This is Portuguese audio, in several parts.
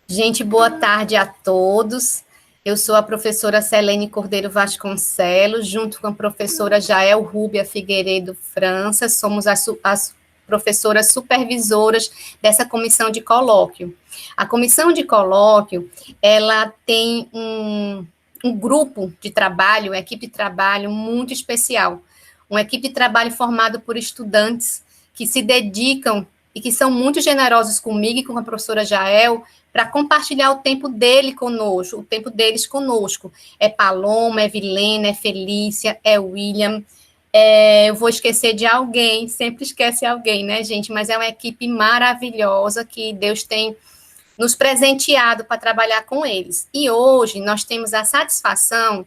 Gente, boa tarde a todos. Eu sou a professora Celene Cordeiro Vasconcelos, junto com a professora Jael Rúbia Figueiredo França, somos as professoras supervisoras dessa comissão de colóquio. A comissão de colóquio, ela tem um grupo de trabalho, uma equipe de trabalho muito especial, uma equipe de trabalho formada por estudantes que se dedicam e que são muito generosos comigo e com a professora Jael, para compartilhar o tempo dele conosco, o tempo deles conosco. É Paloma, é Vilena, é Felícia, é William. Eu vou esquecer de alguém, sempre esquece alguém, né, gente? Mas é uma equipe maravilhosa que Deus tem nos presenteado para trabalhar com eles. E hoje nós temos a satisfação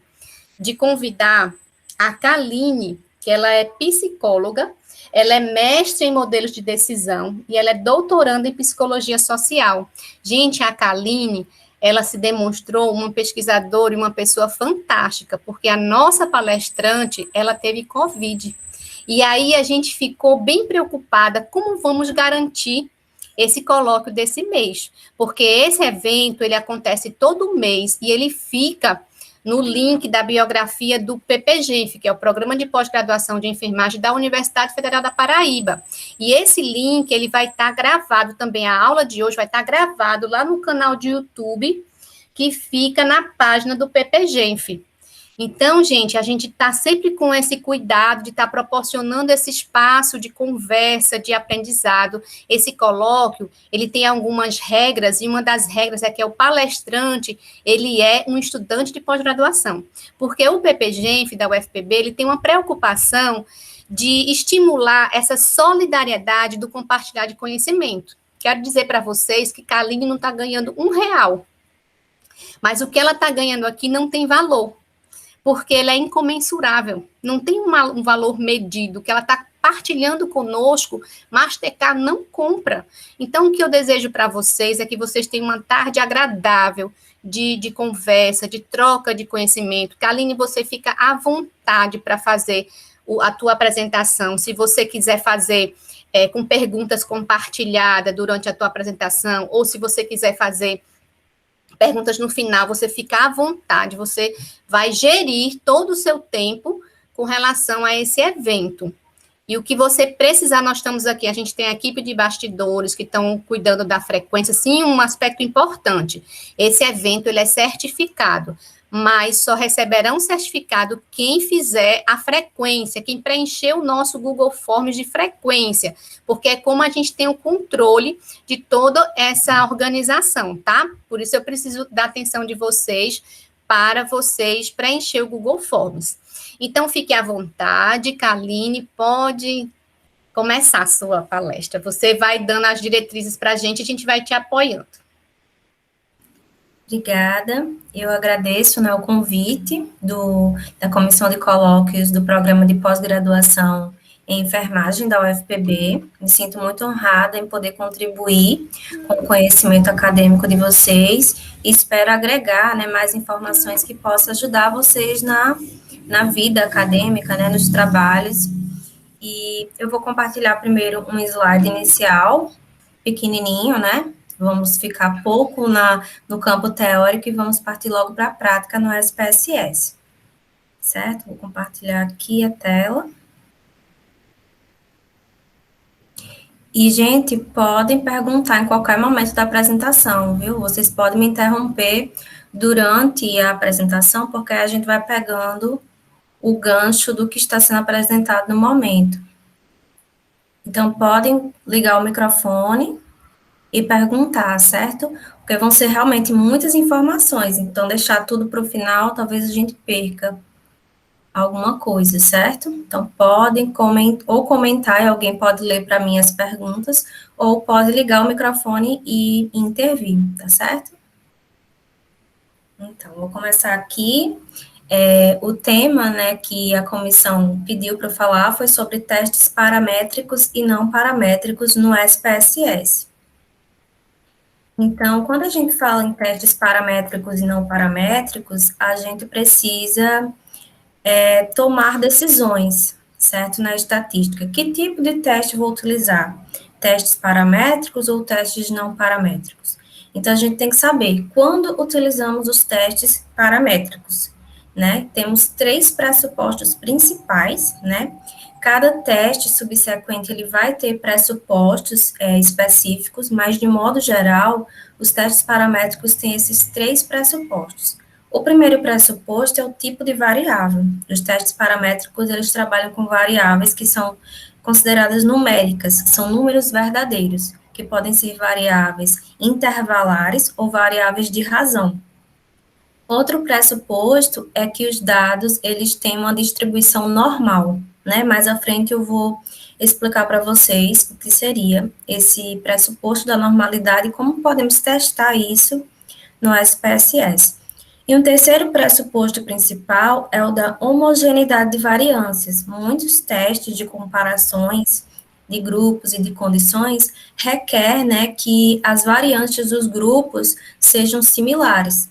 de convidar a Kaline, que ela é psicóloga, ela é mestre em modelos de decisão e ela é doutoranda em psicologia social. Gente, a Kaline, ela se demonstrou uma pesquisadora e uma pessoa fantástica, porque a nossa palestrante, ela teve Covid. E aí a gente ficou bem preocupada como vamos garantir esse colóquio desse mês, porque esse evento, ele acontece todo mês e ele fica no link da biografia do PPGenf, que é o Programa de Pós-Graduação de Enfermagem da Universidade Federal da Paraíba. E esse link, ele vai estar gravado também, a aula de hoje vai estar gravado lá no canal de YouTube, que fica na página do PPGenf. Então, gente, a gente está sempre com esse cuidado de estar proporcionando esse espaço de conversa, de aprendizado. Esse colóquio, ele tem algumas regras, e uma das regras é que o palestrante, ele é um estudante de pós-graduação. Porque o PPGenf da UFPB, ele tem uma preocupação de estimular essa solidariedade do compartilhar de conhecimento. Quero dizer para vocês que Kaline não está ganhando R$1, mas o que ela está ganhando aqui não tem valor, porque ele é incomensurável, não tem um valor medido, que ela está partilhando conosco, Mastercard não compra. Então, o que eu desejo para vocês é que vocês tenham uma tarde agradável, de conversa, de troca de conhecimento. Kaline, você fica à vontade para fazer a tua apresentação, se você quiser fazer com perguntas compartilhadas durante a tua apresentação, ou se você quiser fazer perguntas no final, você fica à vontade, você vai gerir todo o seu tempo com relação a esse evento. E o que você precisar, nós estamos aqui, a gente tem a equipe de bastidores que estão cuidando da frequência, sim, um aspecto importante, esse evento, ele é certificado, mas só receberão certificado quem fizer a frequência, quem preencher o nosso Google Forms de frequência, porque é como a gente tem o controle de toda essa organização, tá? Por isso eu preciso da atenção de vocês, para vocês preencher o Google Forms. Então, fique à vontade, Kaline, pode começar a sua palestra. Você vai dando as diretrizes para a gente vai te apoiando. Obrigada, eu agradeço, né, o convite da Comissão de Colóquios do Programa de Pós-Graduação em Enfermagem da UFPB. Me sinto muito honrada em poder contribuir com o conhecimento acadêmico de vocês e espero agregar, né, mais informações que possam ajudar vocês na vida acadêmica, né, nos trabalhos. E eu vou compartilhar primeiro um slide inicial, pequenininho, né? Vamos ficar pouco no campo teórico e vamos partir logo para a prática no SPSS. Certo? Vou compartilhar aqui a tela. E, gente, podem perguntar em qualquer momento da apresentação, viu? Vocês podem me interromper durante a apresentação, porque a gente vai pegando o gancho do que está sendo apresentado no momento. Então, podem ligar o microfone e perguntar, certo? Porque vão ser realmente muitas informações, então deixar tudo para o final, talvez a gente perca alguma coisa, certo? Então, podem comentar, e alguém pode ler para mim as perguntas, ou pode ligar o microfone e intervir, tá certo? Então, vou começar aqui. O tema, né, que a comissão pediu para eu falar foi sobre testes paramétricos e não paramétricos no SPSS. Então, quando a gente fala em testes paramétricos e não paramétricos, a gente precisa tomar decisões, certo? Na estatística. Que tipo de teste vou utilizar? Testes paramétricos ou testes não paramétricos? Então, a gente tem que saber quando utilizamos os testes paramétricos, né? Temos 3 pressupostos principais, né? Cada teste subsequente, ele vai ter pressupostos específicos, mas, de modo geral, os testes paramétricos têm esses 3 pressupostos. O primeiro pressuposto é o tipo de variável. Os testes paramétricos, eles trabalham com variáveis que são consideradas numéricas, que são números verdadeiros, que podem ser variáveis intervalares ou variáveis de razão. Outro pressuposto é que os dados, eles têm uma distribuição normal, né? Mais à frente eu vou explicar para vocês o que seria esse pressuposto da normalidade e como podemos testar isso no SPSS. E um terceiro pressuposto principal é o da homogeneidade de variâncias. Muitos testes de comparações de grupos e de condições requer, né, que as variantes dos grupos sejam similares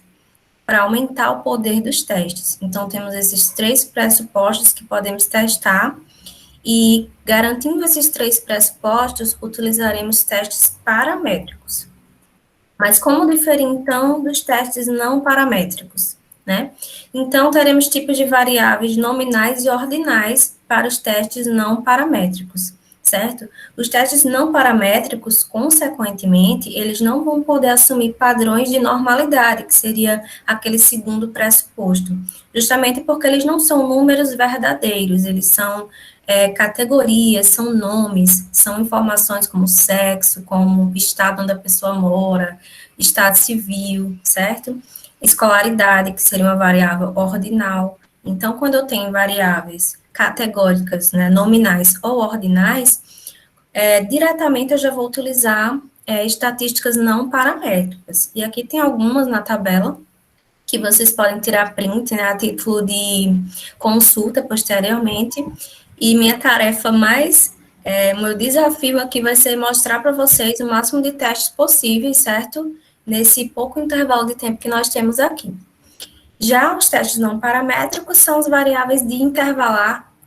para aumentar o poder dos testes. Então, temos esses 3 pressupostos que podemos testar e, garantindo esses 3 pressupostos, utilizaremos testes paramétricos. Mas como diferir, então, dos testes não paramétricos, né? Então, teremos tipos de variáveis nominais e ordinais para os testes não paramétricos, certo? Os testes não paramétricos, consequentemente, eles não vão poder assumir padrões de normalidade, que seria aquele segundo pressuposto, justamente porque eles não são números verdadeiros, eles são categorias, são nomes, são informações como sexo, como estado onde a pessoa mora, estado civil, certo? Escolaridade, que seria uma variável ordinal. Então, quando eu tenho variáveis categóricas, né, nominais ou ordinais, diretamente eu já vou utilizar estatísticas não paramétricas. E aqui tem algumas na tabela, que vocês podem tirar print, né, a título de consulta posteriormente. E minha tarefa meu desafio aqui vai ser mostrar para vocês o máximo de testes possíveis, certo? Nesse pouco intervalo de tempo que nós temos aqui. Já os testes não paramétricos são as variáveis de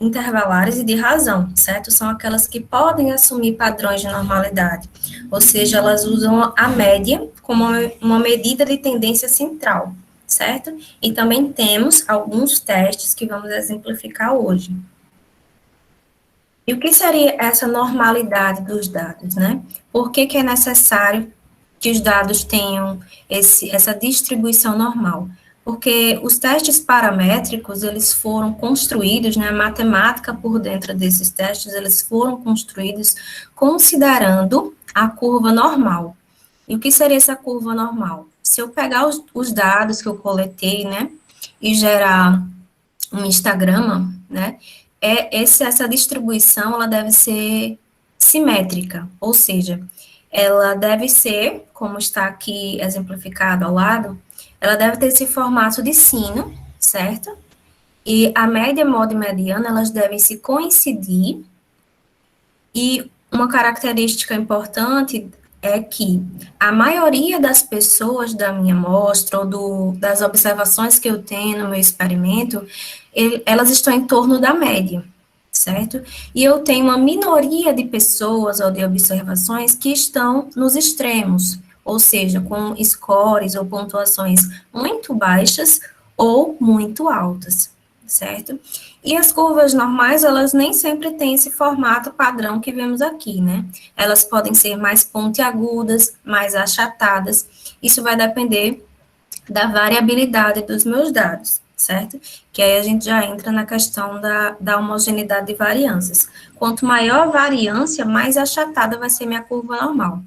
intervalares e de razão, certo? São aquelas que podem assumir padrões de normalidade, ou seja, elas usam a média como uma medida de tendência central, certo? E também temos alguns testes que vamos exemplificar hoje. E o que seria essa normalidade dos dados, né? Por que é necessário que os dados tenham essa distribuição normal? Porque os testes paramétricos, eles foram construídos, né, a matemática por dentro desses testes, eles foram construídos considerando a curva normal. E o que seria essa curva normal? Se eu pegar os dados que eu coletei, né, e gerar um histograma, né, essa distribuição, ela deve ser simétrica, ou seja, ela deve ser, como está aqui exemplificado ao lado, ela deve ter esse formato de sino, certo? E a média, moda e mediana, elas devem se coincidir, e uma característica importante é que a maioria das pessoas da minha amostra, ou das observações que eu tenho no meu experimento, elas estão em torno da média, certo? E eu tenho uma minoria de pessoas ou de observações que estão nos extremos, ou seja, com scores ou pontuações muito baixas ou muito altas, certo? E as curvas normais, elas nem sempre têm esse formato padrão que vemos aqui, né? Elas podem ser mais pontiagudas, mais achatadas. Isso vai depender da variabilidade dos meus dados, certo? Que aí a gente já entra na questão da homogeneidade de variâncias. Quanto maior a variância, mais achatada vai ser minha curva normal.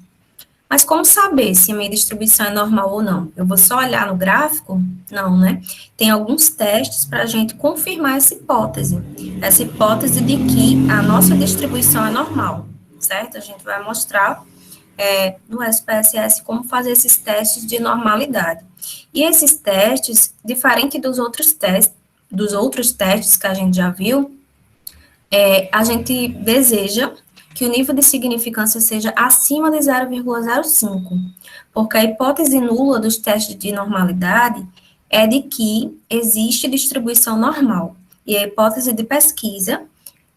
Mas como saber se a minha distribuição é normal ou não? Eu vou só olhar no gráfico? Não, né? Tem alguns testes para a gente confirmar essa hipótese de que a nossa distribuição é normal, certo? A gente vai mostrar no SPSS como fazer esses testes de normalidade. E esses testes, diferente dos outros testes que a gente já viu, a gente deseja que o nível de significância seja acima de 0,05, porque a hipótese nula dos testes de normalidade é de que existe distribuição normal, e a hipótese de pesquisa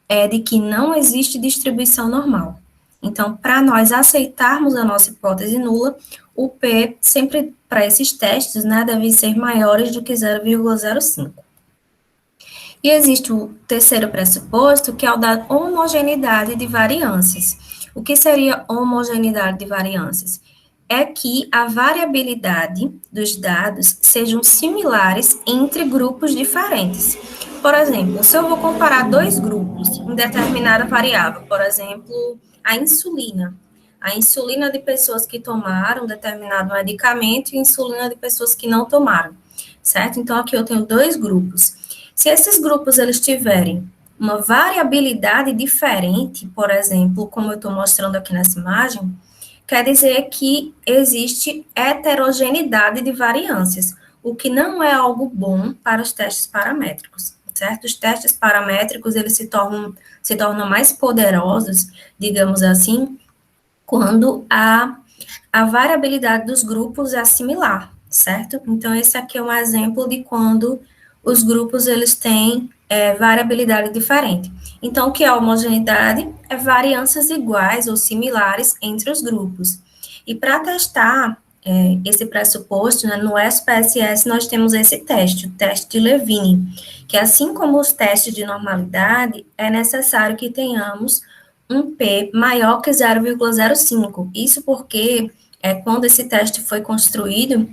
é de que não existe distribuição normal. Então, para nós aceitarmos a nossa hipótese nula, o P sempre, para esses testes, né, deve ser maiores do que 0,05. E existe o terceiro pressuposto, que é o da homogeneidade de variâncias. O que seria homogeneidade de variâncias? É que a variabilidade dos dados sejam similares entre grupos diferentes. Por exemplo, se eu vou comparar dois grupos em determinada variável, por exemplo, a insulina de pessoas que tomaram determinado medicamento e a insulina de pessoas que não tomaram, certo? Então, aqui eu tenho dois grupos. Se esses grupos eles tiverem uma variabilidade diferente, por exemplo, como eu estou mostrando aqui nessa imagem, quer dizer que existe heterogeneidade de variâncias, o que não é algo bom para os testes paramétricos, certo? Os testes paramétricos, eles se tornam mais poderosos, digamos assim, quando a variabilidade dos grupos é similar, certo? Então, esse aqui é um exemplo de quando os grupos, eles têm variabilidade diferente. Então, o que é homogeneidade? É variâncias iguais ou similares entre os grupos. E para testar esse pressuposto, né, no SPSS nós temos esse teste, o teste de Levine, que assim como os testes de normalidade, é necessário que tenhamos um P maior que 0,05. Isso porque, quando esse teste foi construído,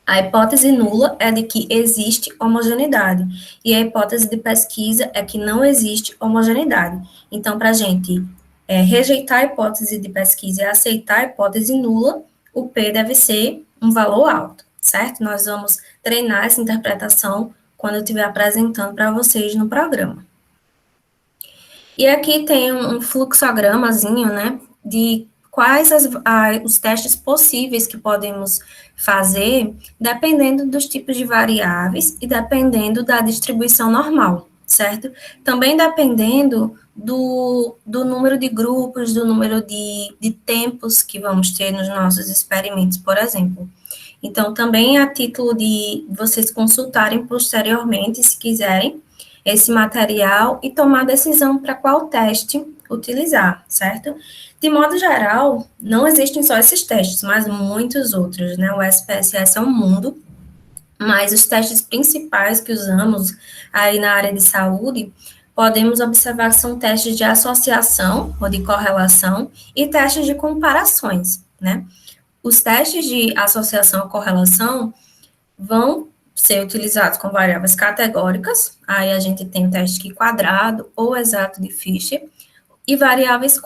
a hipótese nula é de que existe homogeneidade, e a hipótese de pesquisa é que não existe homogeneidade. Então, para a gente rejeitar a hipótese de pesquisa e aceitar a hipótese nula, o P deve ser um valor alto, certo? Nós vamos treinar essa interpretação quando eu estiver apresentando para vocês no programa. E aqui tem um fluxogramazinho, né, de quais os testes possíveis que podemos fazer, dependendo dos tipos de variáveis e dependendo da distribuição normal, certo? Também dependendo do número de grupos, do número de tempos que vamos ter nos nossos experimentos, por exemplo. Então, também a título de vocês consultarem posteriormente, se quiserem, esse material e tomar decisão para qual teste utilizar, certo? De modo geral, não existem só esses testes, mas muitos outros, né? O SPSS é um mundo, mas os testes principais que usamos aí na área de saúde, podemos observar que são testes de associação ou de correlação e testes de comparações, né? Os testes de associação ou correlação vão ser utilizados com variáveis categóricas, aí a gente tem o teste quadrado ou exato de Fisher, e variáveis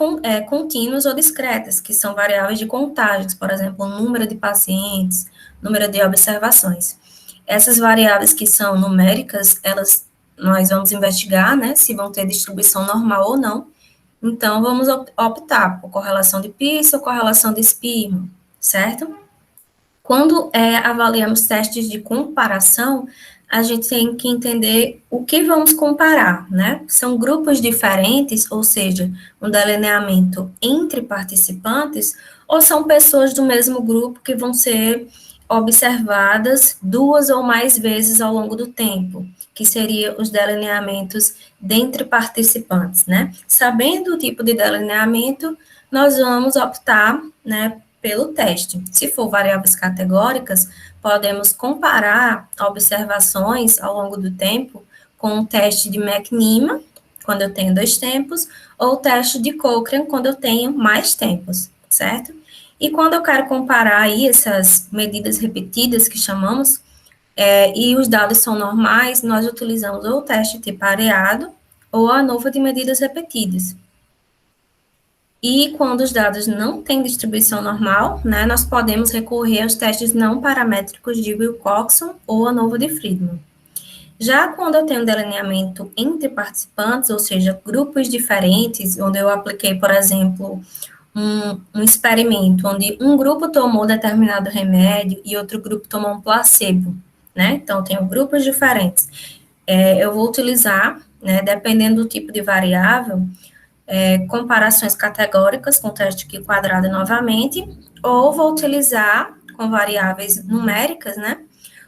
contínuas ou discretas, que são variáveis de contagens, por exemplo, número de pacientes, número de observações. Essas variáveis que são numéricas, nós vamos investigar, né, se vão ter distribuição normal ou não, então vamos optar por correlação de Pearson ou correlação de Spearman, certo? Quando avaliamos testes de comparação, a gente tem que entender o que vamos comparar, né? São grupos diferentes, ou seja, um delineamento entre participantes, ou são pessoas do mesmo grupo que vão ser observadas duas ou mais vezes ao longo do tempo, que seriam os delineamentos dentre participantes, né? Sabendo o tipo de delineamento, nós vamos optar, né, pelo teste. Se for variáveis categóricas, podemos comparar observações ao longo do tempo com o teste de McNeema, quando eu tenho 2 tempos, ou o teste de Cochrane, quando eu tenho mais tempos, certo? E quando eu quero comparar aí essas medidas repetidas, que chamamos, e os dados são normais, nós utilizamos ou o teste de pareado ou a ANOVA de medidas repetidas. E quando os dados não têm distribuição normal, né, nós podemos recorrer aos testes não paramétricos de Wilcoxon ou ANOVA de Friedman. Já quando eu tenho um delineamento entre participantes, ou seja, grupos diferentes, onde eu apliquei, por exemplo, um experimento onde um grupo tomou determinado remédio e outro grupo tomou um placebo, né? Então, eu tenho grupos diferentes. Eu vou utilizar, né, dependendo do tipo de variável, comparações categóricas com teste quadrado novamente, ou vou utilizar com variáveis numéricas, né?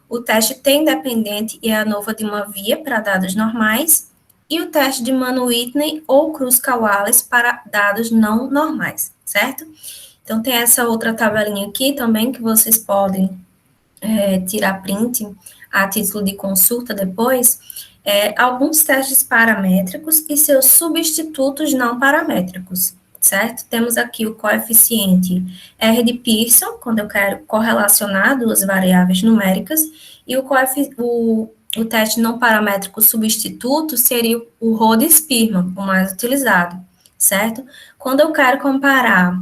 O teste T independente e a ANOVA de uma via para dados normais, e o teste de Mann-Whitney ou Kruskal-Wallis para dados não normais, certo? Então, tem essa outra tabelinha aqui também que vocês podem tirar print a título de consulta depois, alguns testes paramétricos e seus substitutos não paramétricos, certo? Temos aqui o coeficiente R de Pearson, quando eu quero correlacionar duas variáveis numéricas, e o teste não paramétrico substituto seria o Rhodes-Spearman, o mais utilizado, certo? Quando eu quero comparar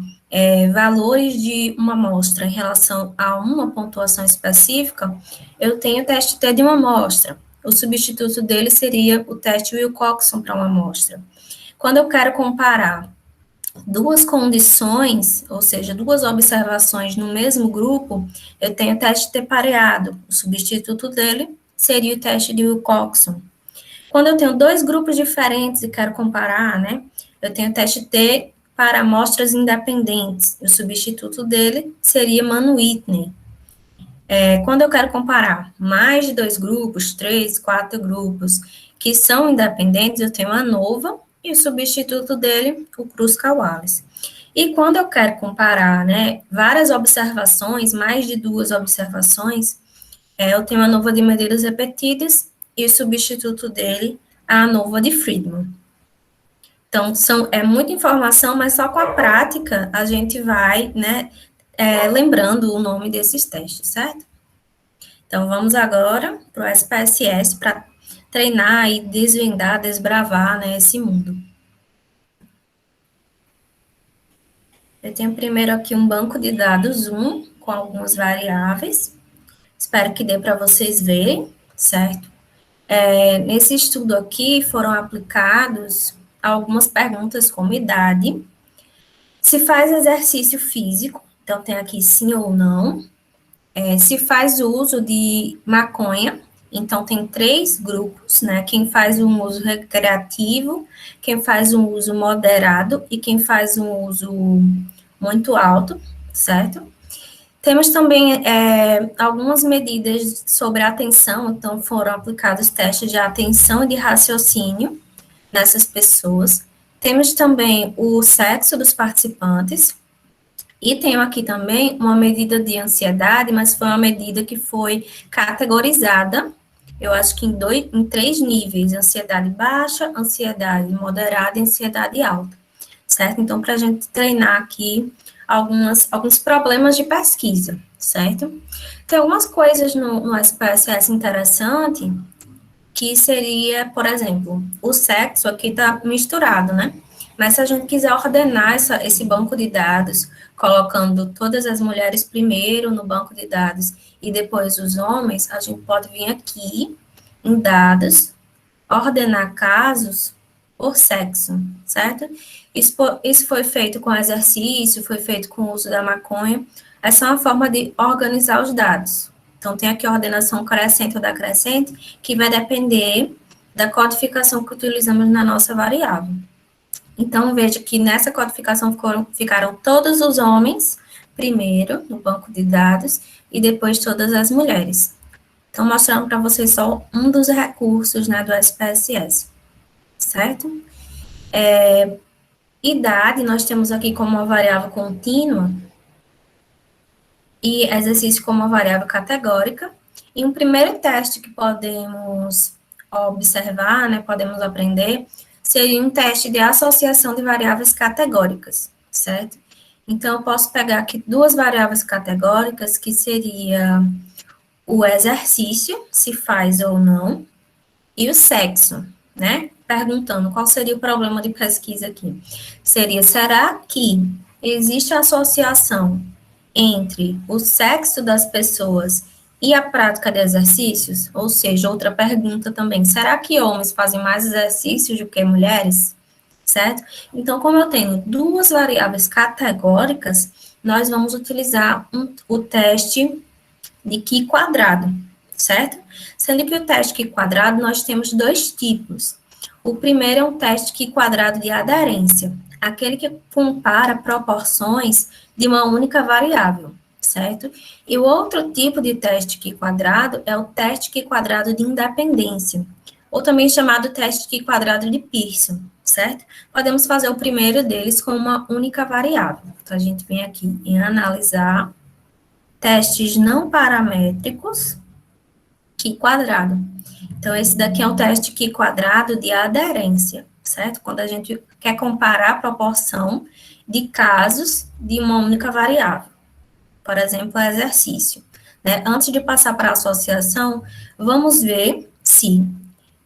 valores de uma amostra em relação a uma pontuação específica, eu tenho o teste T de uma amostra. O substituto dele seria o teste Wilcoxon para uma amostra. Quando eu quero comparar duas condições, ou seja, duas observações no mesmo grupo, eu tenho o teste T pareado. O substituto dele seria o teste de Wilcoxon. Quando eu tenho dois grupos diferentes e quero comparar, né, eu tenho o teste T para amostras independentes. O substituto dele seria Mann-Whitney. Quando eu quero comparar mais de dois grupos, 3, 4 grupos, que são independentes, eu tenho a ANOVA e o substituto dele, o Kruskal-Wallis. E quando eu quero comparar, né, várias observações, mais de duas observações, eu tenho a ANOVA de medidas repetidas e o substituto dele, a ANOVA de Friedman. Então, é muita informação, mas só com a prática a gente vai, né, lembrando o nome desses testes, certo? Então, vamos agora para o SPSS para treinar e desvendar, desbravar, né, esse mundo. Eu tenho primeiro aqui um banco de dados com algumas variáveis. Espero que dê para vocês verem, certo? Nesse estudo aqui foram aplicados algumas perguntas como idade, se faz exercício físico, então tem aqui sim ou não, se faz uso de maconha, então tem 3 grupos, né, quem faz um uso recreativo, quem faz um uso moderado e quem faz um uso muito alto, certo? Temos também algumas medidas sobre a atenção, então foram aplicados testes de atenção e de raciocínio nessas pessoas. Temos também o sexo dos participantes, e tenho aqui também uma medida de ansiedade, mas foi uma medida que foi categorizada, eu acho que em 3 níveis, ansiedade baixa, ansiedade moderada e ansiedade alta, certo? Então, para a gente treinar aqui alguns problemas de pesquisa, certo? Tem algumas coisas no SPSS interessante, que seria, por exemplo, o sexo aqui está misturado, né? Mas se a gente quiser ordenar esse banco de dados, colocando todas as mulheres primeiro no banco de dados e depois os homens, a gente pode vir aqui em dados, ordenar casos por sexo, certo? Isso foi feito com exercício, foi feito com o uso da maconha. Essa é uma forma de organizar os dados. Então, tem aqui a ordenação crescente ou decrescente, que vai depender da codificação que utilizamos na nossa variável. Então, veja que nessa codificação ficaram todos os homens primeiro no banco de dados e depois todas as mulheres. Então, mostrando para vocês só um dos recursos, né, do SPSS, certo? Idade, nós temos aqui como uma variável contínua e exercício como uma variável categórica. E um primeiro teste que podemos observar, né, podemos aprender, seria um teste de associação de variáveis categóricas, certo? Então, eu posso pegar aqui 2 variáveis categóricas, que seria o exercício, se faz ou não, e o sexo, né? Perguntando qual seria o problema de pesquisa aqui. Será que existe associação entre o sexo das pessoas e a prática de exercícios? Ou seja, outra pergunta também, será que homens fazem mais exercícios do que mulheres? Certo? Então, como eu tenho 2 variáveis categóricas, nós vamos utilizar o teste de Qi quadrado, certo? Sendo que o teste Qi quadrado, nós temos 2 tipos. O primeiro é um teste Qi quadrado de aderência, aquele que compara proporções de uma única variável, certo? E o outro tipo de teste Qi quadrado é o teste Qi quadrado de independência, ou também chamado teste de quadrado de Pearson, certo? Podemos fazer o primeiro deles com uma única variável. Então, a gente vem aqui em analisar testes não paramétricos Qi quadrado. Então, esse daqui é um teste Qi quadrado de aderência, certo? Quando a gente quer comparar a proporção de casos de uma única variável. Por exemplo, exercício. Né? Antes de passar para a associação, vamos ver se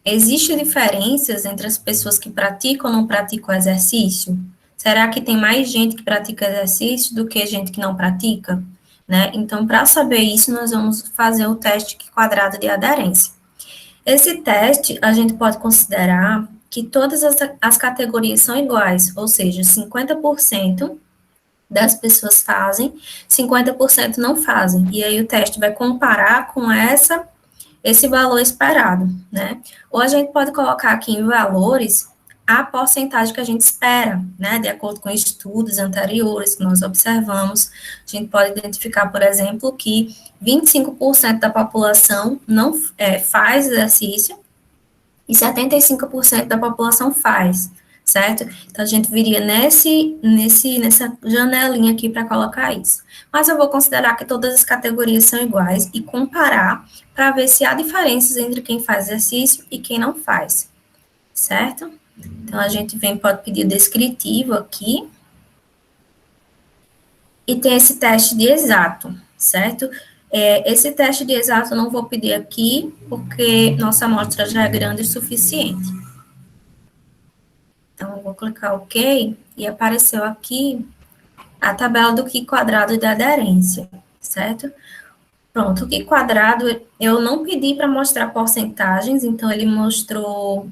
existem diferenças entre as pessoas que praticam ou não praticam exercício? Será que tem mais gente que pratica exercício do que gente que não pratica? Né? Então, para saber isso, nós vamos fazer o teste quadrado de aderência. Esse teste, a gente pode considerar que todas as categorias são iguais, ou seja, 50% das pessoas fazem, 50% não fazem. E aí o teste vai comparar com esse valor esperado, né? Ou a gente pode colocar aqui em valores a porcentagem que a gente espera, né? De acordo com estudos anteriores que nós observamos, a gente pode identificar, por exemplo, que 25% da população não faz exercício e 75% da população faz, certo? Então, a gente viria nessa janelinha aqui para colocar isso. Mas eu vou considerar que todas as categorias são iguais e comparar para ver se há diferenças entre quem faz exercício e quem não faz, certo? Então, a gente pode pedir o descritivo aqui. E tem esse teste de exato, certo? Esse teste de exato eu não vou pedir aqui, porque nossa amostra já é grande o suficiente. Então, eu vou clicar OK, e apareceu aqui a tabela do Qi quadrado de aderência, certo? Pronto, o Qi quadrado, eu não pedi para mostrar porcentagens, então ele mostrou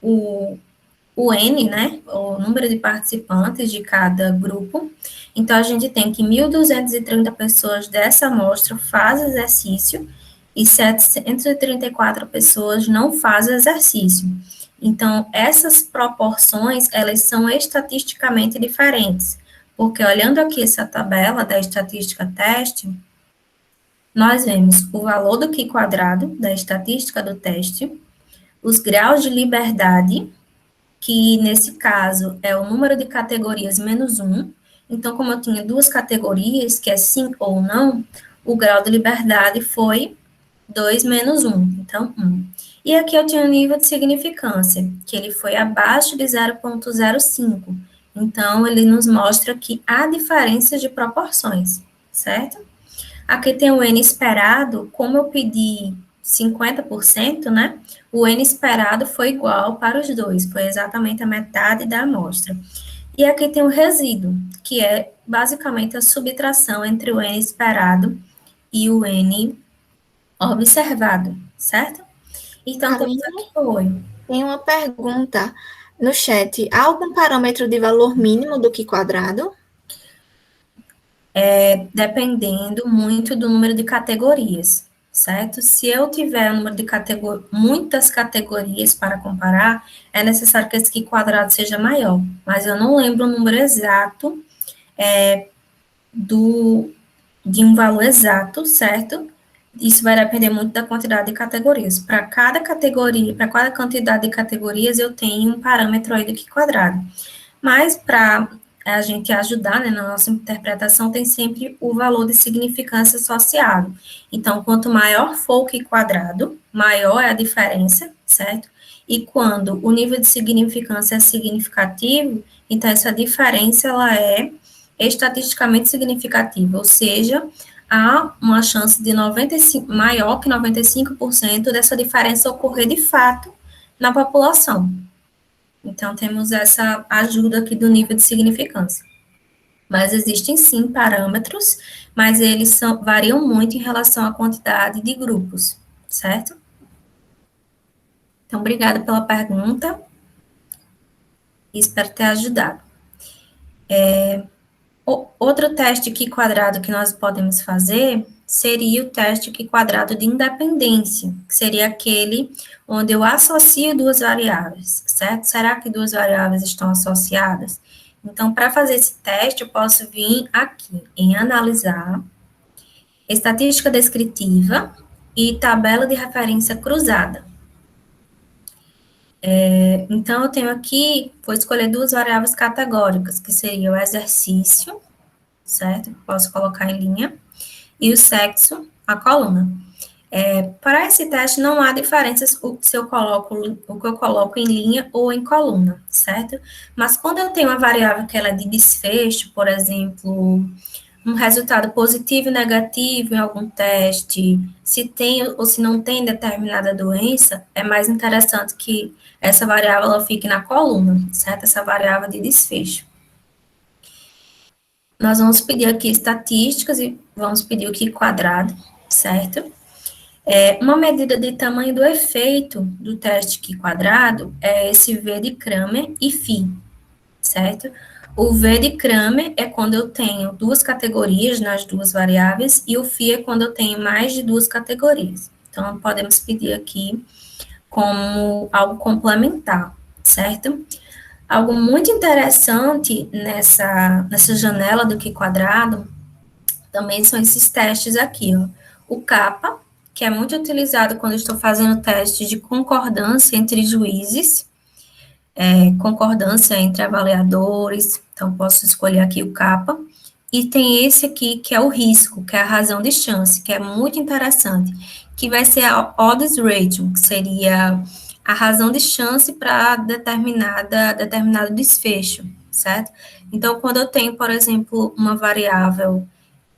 o N, né, o número de participantes de cada grupo. Então, a gente tem que 1.230 pessoas dessa amostra fazem exercício e 734 pessoas não fazem exercício. Então, essas proporções, elas são estatisticamente diferentes, porque olhando aqui essa tabela da estatística teste, nós vemos o valor do Qi quadrado da estatística do teste, os graus de liberdade, que nesse caso é o número de categorias menos 1. Então, como eu tinha duas categorias, que é sim ou não, o grau de liberdade foi 2 menos 1, então 1. E aqui eu tinha o nível de significância, que ele foi abaixo de 0,05. Então, ele nos mostra que há diferenças de proporções, certo? Aqui tem o N esperado, como eu pedi 50%, né? O N esperado foi igual para os dois, foi exatamente a metade da amostra. E aqui tem o resíduo, que é basicamente a subtração entre o N esperado e o N observado, certo? Então, temos aqui, oi. Tem uma pergunta no chat. Há algum parâmetro de valor mínimo do Qi quadrado? Dependendo muito do número de categorias, certo? Se eu tiver um número de muitas categorias para comparar, é necessário que esse Qi quadrado seja maior, mas eu não lembro o número exato de um valor exato, certo? Isso vai depender muito da quantidade de categorias. Para cada categoria, para cada quantidade de categorias, eu tenho um parâmetro aí do Qi quadrado. Mas para a gente ajudar, né, na nossa interpretação, tem sempre o valor de significância associado. Então, quanto maior for o Qi quadrado, maior é a diferença, certo? E quando o nível de significância é significativo, então essa diferença, ela é estatisticamente significativa, ou seja, há uma chance de maior que 95% dessa diferença ocorrer de fato na população. Então, temos essa ajuda aqui do nível de significância. Mas existem, sim, parâmetros, mas eles variam muito em relação à quantidade de grupos, certo? Então, obrigada pela pergunta. Espero ter ajudado. Outro teste Qi quadrado que nós podemos fazer seria o teste Qi quadrado de independência, que seria aquele onde eu associo duas variáveis, certo? Será que duas variáveis estão associadas? Então, para fazer esse teste, eu posso vir aqui em analisar, estatística descritiva e tabela de referência cruzada. Então, eu tenho aqui, vou escolher duas variáveis categóricas, que seria o exercício, certo? Posso colocar em linha, e o sexo, a coluna. Para esse teste, não há diferenças se eu coloco o que eu coloco em linha ou em coluna, certo? Mas quando eu tenho uma variável que ela é de desfecho, por exemplo, um resultado positivo e negativo em algum teste, se tem ou se não tem determinada doença, é mais interessante que essa variável ela fique na coluna, certo? Essa variável de desfecho. Nós vamos pedir aqui estatísticas e vamos pedir o Q quadrado, certo? Uma medida de tamanho do efeito do teste Q quadrado é esse V de Kramer e φ, certo? O V de Kramer é quando eu tenho duas categorias nas duas variáveis, e o φ é quando eu tenho mais de duas categorias. Então, podemos pedir aqui como algo complementar, certo? Algo muito interessante nessa janela do Q quadrado também são esses testes aqui, ó. O CAPA, que é muito utilizado quando eu estou fazendo teste de concordância entre juízes, concordância entre avaliadores, então posso escolher aqui o CAPA, e tem esse aqui que é o risco, que é a razão de chance, que é muito interessante, que vai ser a odds ratio, que seria a razão de chance para determinado desfecho, certo? Então, quando eu tenho, por exemplo,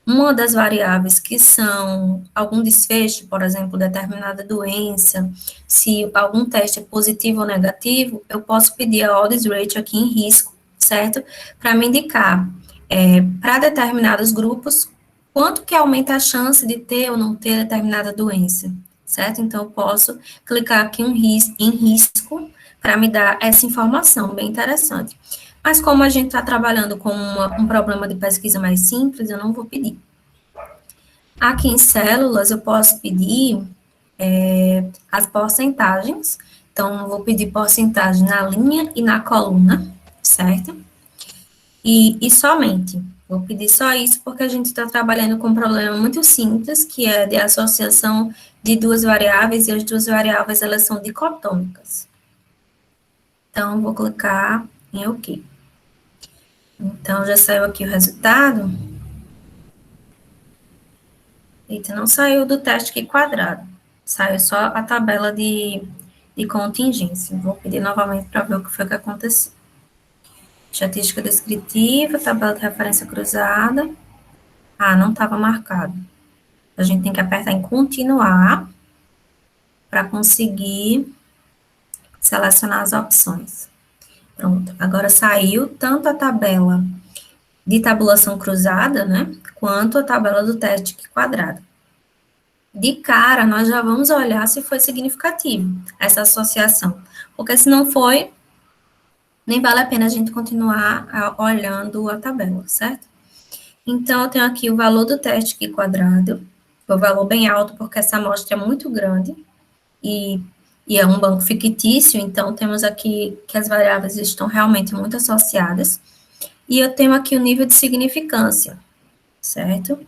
uma das variáveis que são algum desfecho, por exemplo, determinada doença, se algum teste é positivo ou negativo, eu posso pedir a odds ratio aqui em risco, certo? Para me indicar, para determinados grupos, quanto que aumenta a chance de ter ou não ter determinada doença, certo? Então, eu posso clicar aqui em risco para me dar essa informação, bem interessante. Mas como a gente está trabalhando com um problema de pesquisa mais simples, eu não vou pedir. Aqui em células, eu posso pedir as porcentagens. Então, eu vou pedir porcentagem na linha e na coluna, certo? E somente. Vou pedir só isso porque a gente está trabalhando com um problema muito simples, que é de associação de duas variáveis, e as duas variáveis, elas são dicotômicas. Então, vou clicar em OK. Então, já saiu aqui o resultado. Eita, não saiu do teste Q quadrado. Saiu só a tabela de contingência. Vou pedir novamente para ver o que foi que aconteceu. Estatística descritiva, tabela de referência cruzada. Ah, não estava marcado. A gente tem que apertar em continuar para conseguir selecionar as opções. Pronto, agora saiu tanto a tabela de tabulação cruzada, né, quanto a tabela do teste Q quadrado. De cara, nós já vamos olhar se foi significativo essa associação, porque se não foi, nem vale a pena a gente continuar olhando a tabela, certo? Então, eu tenho aqui o valor do teste Q quadrado, o valor bem alto, porque essa amostra é muito grande, e é um banco fictício, então temos aqui que as variáveis estão realmente muito associadas, e eu tenho aqui o nível de significância, certo?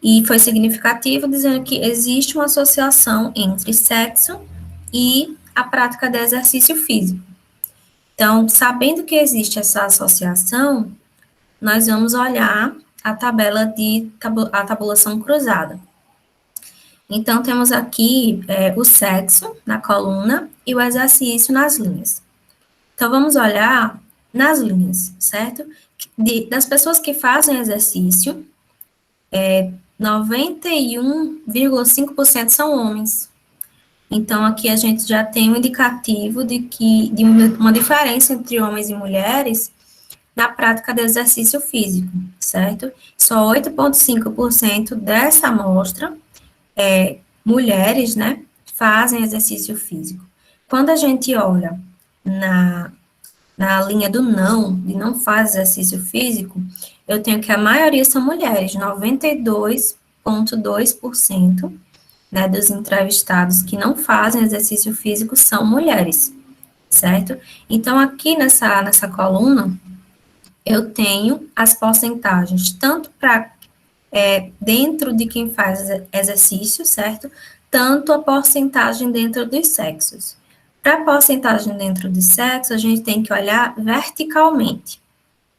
E foi significativo, dizendo que existe uma associação entre sexo e a prática de exercício físico. Então, sabendo que existe essa associação, nós vamos olhar a tabela a tabulação cruzada. Então, temos aqui o sexo na coluna e o exercício nas linhas. Então, vamos olhar nas linhas, certo? Das pessoas que fazem exercício, 91,5% são homens. Então, aqui a gente já tem um indicativo de uma diferença entre homens e mulheres na prática de exercício físico, certo? Só 8,5% dessa amostra, mulheres, né, fazem exercício físico. Quando a gente olha na linha do não, de não faz exercício físico, eu tenho que a maioria são mulheres, 92,2%, né, dos entrevistados que não fazem exercício físico são mulheres, certo? Então, aqui nessa coluna, eu tenho as porcentagens, tanto para dentro de quem faz exercício, certo? Tanto a porcentagem dentro dos sexos. Para a porcentagem dentro de sexo, a gente tem que olhar verticalmente.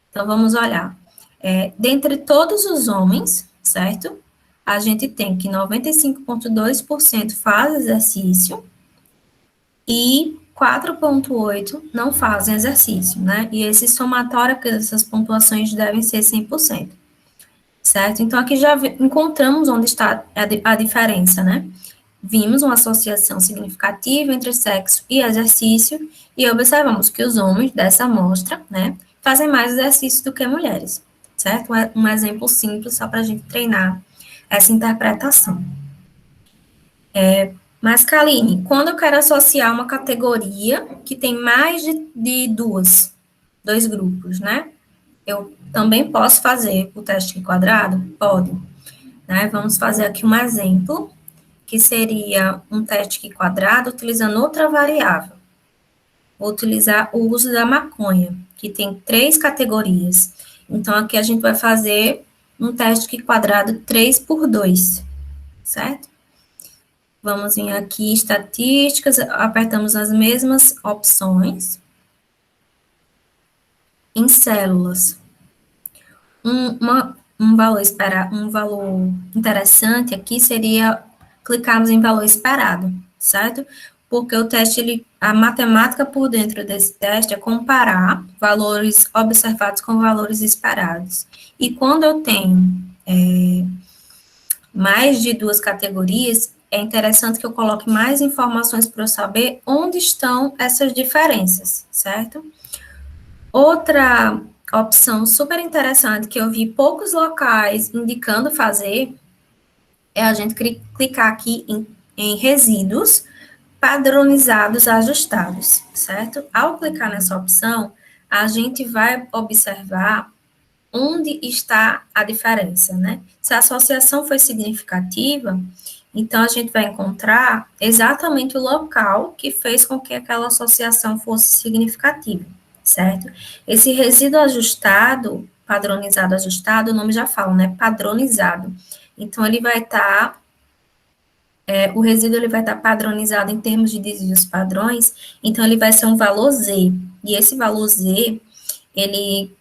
Então, vamos olhar. Dentre todos os homens, certo? A gente tem que 95,2% faz exercício e 4,8% não fazem exercício, né? E esse somatório, essas pontuações devem ser 100%, certo? Então, aqui já encontramos onde está a diferença, né? Vimos uma associação significativa entre sexo e exercício e observamos que os homens dessa amostra, né, fazem mais exercício do que mulheres, certo? Um exemplo simples só para a gente treinar essa interpretação. Mas, Kaline, quando eu quero associar uma categoria que tem mais de dois grupos, né? Eu também posso fazer o teste quadrado? Pode. Né? Vamos fazer aqui um exemplo, que seria um teste quadrado utilizando outra variável. Vou utilizar o uso da maconha, que tem 3 categorias. Então, aqui a gente vai fazer um teste quadrado 3 por 2, certo? Vamos vir aqui, estatísticas, apertamos as mesmas opções. Em células. Um valor interessante aqui seria clicarmos em valor esperado, certo? Porque o teste, a matemática por dentro desse teste é comparar valores observados com valores esperados. E quando eu tenho mais de 2 categorias, é interessante que eu coloque mais informações para eu saber onde estão essas diferenças, certo? Outra opção super interessante que eu vi poucos locais indicando fazer é a gente clicar aqui em resíduos padronizados ajustados, certo? Ao clicar nessa opção, a gente vai observar onde está a diferença, né? Se a associação foi significativa, então a gente vai encontrar exatamente o local que fez com que aquela associação fosse significativa, certo? Esse resíduo ajustado, padronizado ajustado, o nome já fala, né? Padronizado. Então, ele vai estar, o resíduo ele vai estar padronizado em termos de desvios padrões, então ele vai ser um valor Z. E esse valor Z, ele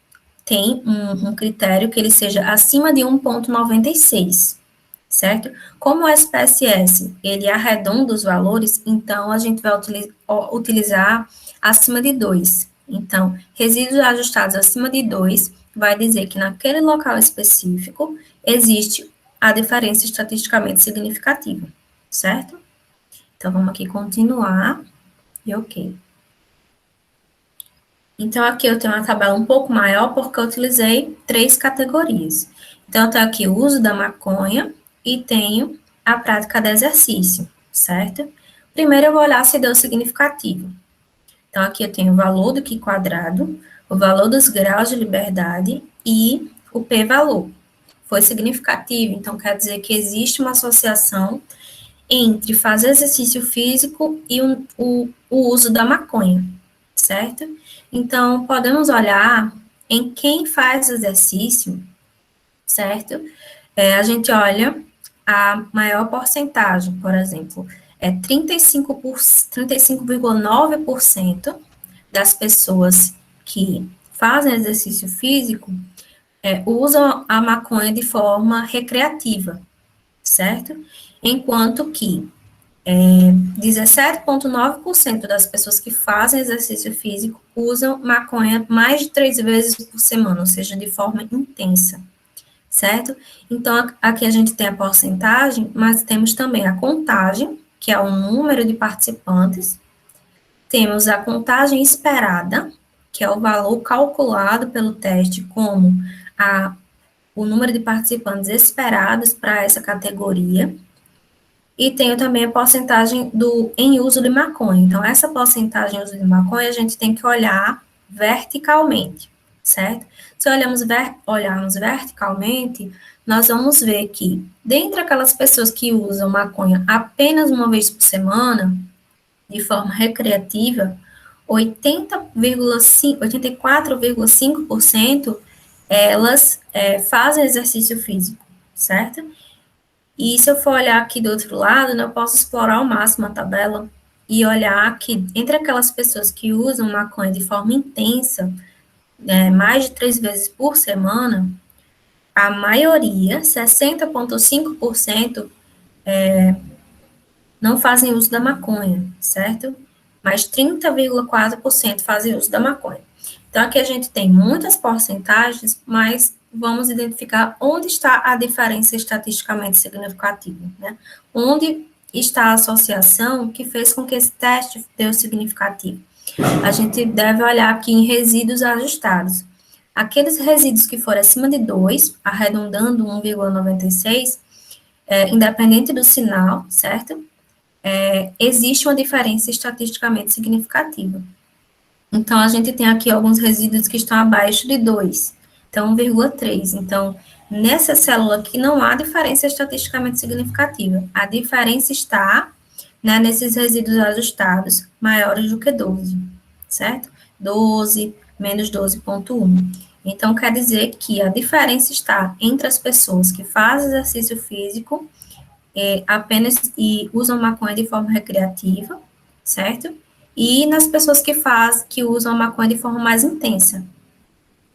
tem um critério que ele seja acima de 1,96, certo? Como o SPSS, ele arredonda os valores, então a gente vai utilizar acima de 2. Então, resíduos ajustados acima de 2 vai dizer que naquele local específico existe a diferença estatisticamente significativa, certo? Então, vamos aqui continuar e ok. Então, aqui eu tenho uma tabela um pouco maior porque eu utilizei 3 categorias. Então, eu tenho aqui o uso da maconha e tenho a prática de exercício, certo? Primeiro, eu vou olhar se deu significativo. Então, aqui eu tenho o valor do Q quadrado, o valor dos graus de liberdade e o p-valor. Foi significativo, então quer dizer que existe uma associação entre fazer exercício físico e o uso da maconha, certo? Então, podemos olhar em quem faz exercício, certo? A gente olha a maior porcentagem, por exemplo, 35,9% das pessoas que fazem exercício físico usam a maconha de forma recreativa, certo? Enquanto que 17,9% das pessoas que fazem exercício físico usam maconha mais de 3 vezes por semana, ou seja, de forma intensa, certo? Então, aqui a gente tem a porcentagem, mas temos também a contagem, que é o número de participantes, temos a contagem esperada, que é o valor calculado pelo teste como o número de participantes esperados para essa categoria, e tenho também a porcentagem em uso de maconha. Então, essa porcentagem em uso de maconha, a gente tem que olhar verticalmente, certo? Se olharmos verticalmente, nós vamos ver que, dentre aquelas pessoas que usam maconha apenas uma vez por semana, de forma recreativa, 84,5% elas fazem exercício físico, certo? E se eu for olhar aqui do outro lado, né, eu posso explorar ao máximo a tabela e olhar que entre aquelas pessoas que usam maconha de forma intensa, mais de 3 vezes por semana, a maioria, 60,5%, não fazem uso da maconha, certo? Mas 30,4% fazem uso da maconha. Então, aqui a gente tem muitas porcentagens, mas vamos identificar onde está a diferença estatisticamente significativa, né? Onde está a associação que fez com que esse teste deu significativo. A gente deve olhar aqui em resíduos ajustados. Aqueles resíduos que forem acima de 2, arredondando 1,96, independente do sinal, certo? Existe uma diferença estatisticamente significativa. Então, a gente tem aqui alguns resíduos que estão abaixo de 2, então 1,3. Então, nessa célula aqui não há diferença estatisticamente significativa. A diferença está, né, nesses resíduos ajustados maiores do que 12, certo? 12 menos 12,1. Então, quer dizer que a diferença está entre as pessoas que fazem exercício físico apenas e usam maconha de forma recreativa, certo? E nas pessoas que usam maconha de forma mais intensa.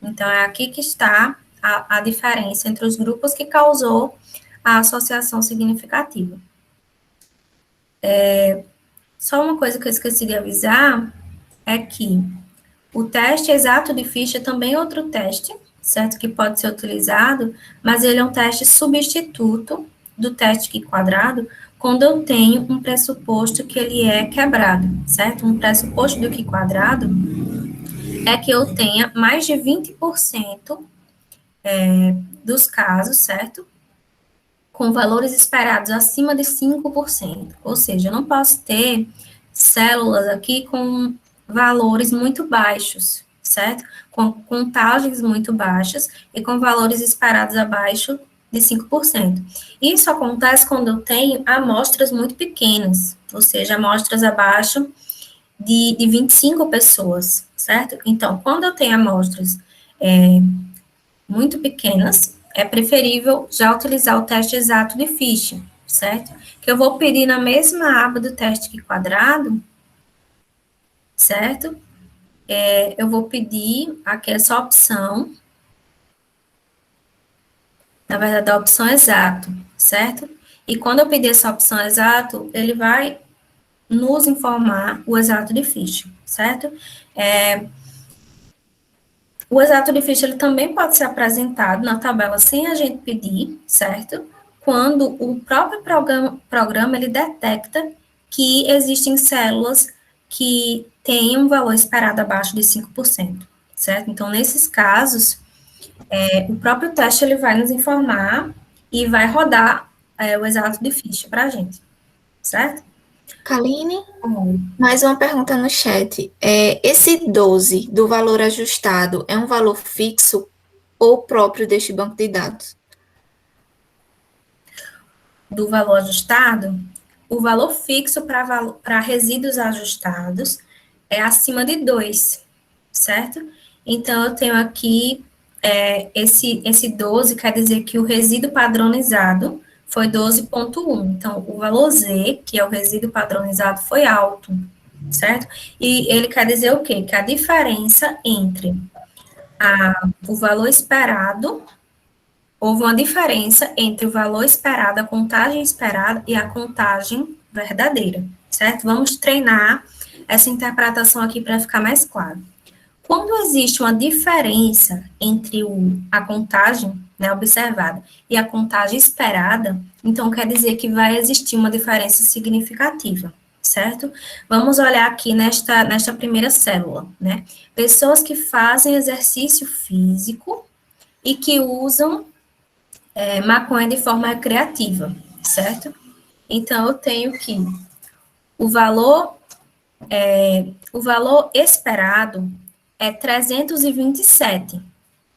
Então, é aqui que está a diferença entre os grupos que causou a associação significativa. Só uma coisa que eu esqueci de avisar é que o teste exato de ficha também é outro teste, certo? Que pode ser utilizado, mas ele é um teste substituto do teste Q quadrado, quando eu tenho um pressuposto que ele é quebrado, certo? Um pressuposto do Q quadrado é que eu tenha mais de 20% dos casos, certo? Com valores esperados acima de 5%. Ou seja, eu não posso ter células aqui com valores muito baixos, certo? Com contagens muito baixas e com valores esperados abaixo de 5%. Isso acontece quando eu tenho amostras muito pequenas, ou seja, amostras abaixo de 25 pessoas, certo? Então, quando eu tenho amostras muito pequenas, é preferível já utilizar o teste exato de Fischer, certo? Que eu vou pedir na mesma aba do teste Q quadrado, certo? Eu vou pedir aqui essa opção, na verdade, a opção exato, certo? E quando eu pedir essa opção exato, ele vai nos informar o exato de Fischer, certo? O exato de Fischer ele também pode ser apresentado na tabela sem a gente pedir, certo? Quando o próprio programa ele detecta que existem células que têm um valor esperado abaixo de 5%, certo? Então, nesses casos, o próprio teste ele vai nos informar e vai rodar o exato de Fischer para a gente, certo? Kaline, mais uma pergunta no chat. Esse 12 do valor ajustado é um valor fixo ou próprio deste banco de dados? Do valor ajustado, o valor fixo para resíduos ajustados é acima de 2, certo? Então, eu tenho aqui esse 12, quer dizer que o resíduo padronizado foi 12,1. Então, o valor Z, que é o resíduo padronizado, foi alto, certo? E ele quer dizer o quê? Que a diferença entre o valor esperado, houve uma diferença entre o valor esperado, a contagem esperada e a contagem verdadeira, certo? Vamos treinar essa interpretação aqui para ficar mais claro. Quando existe uma diferença entre a contagem, né, observada e a contagem esperada, então quer dizer que vai existir uma diferença significativa, certo? Vamos olhar aqui nesta primeira célula, né? Pessoas que fazem exercício físico e que usam maconha de forma recreativa, certo? Então, eu tenho que o valor esperado é 327,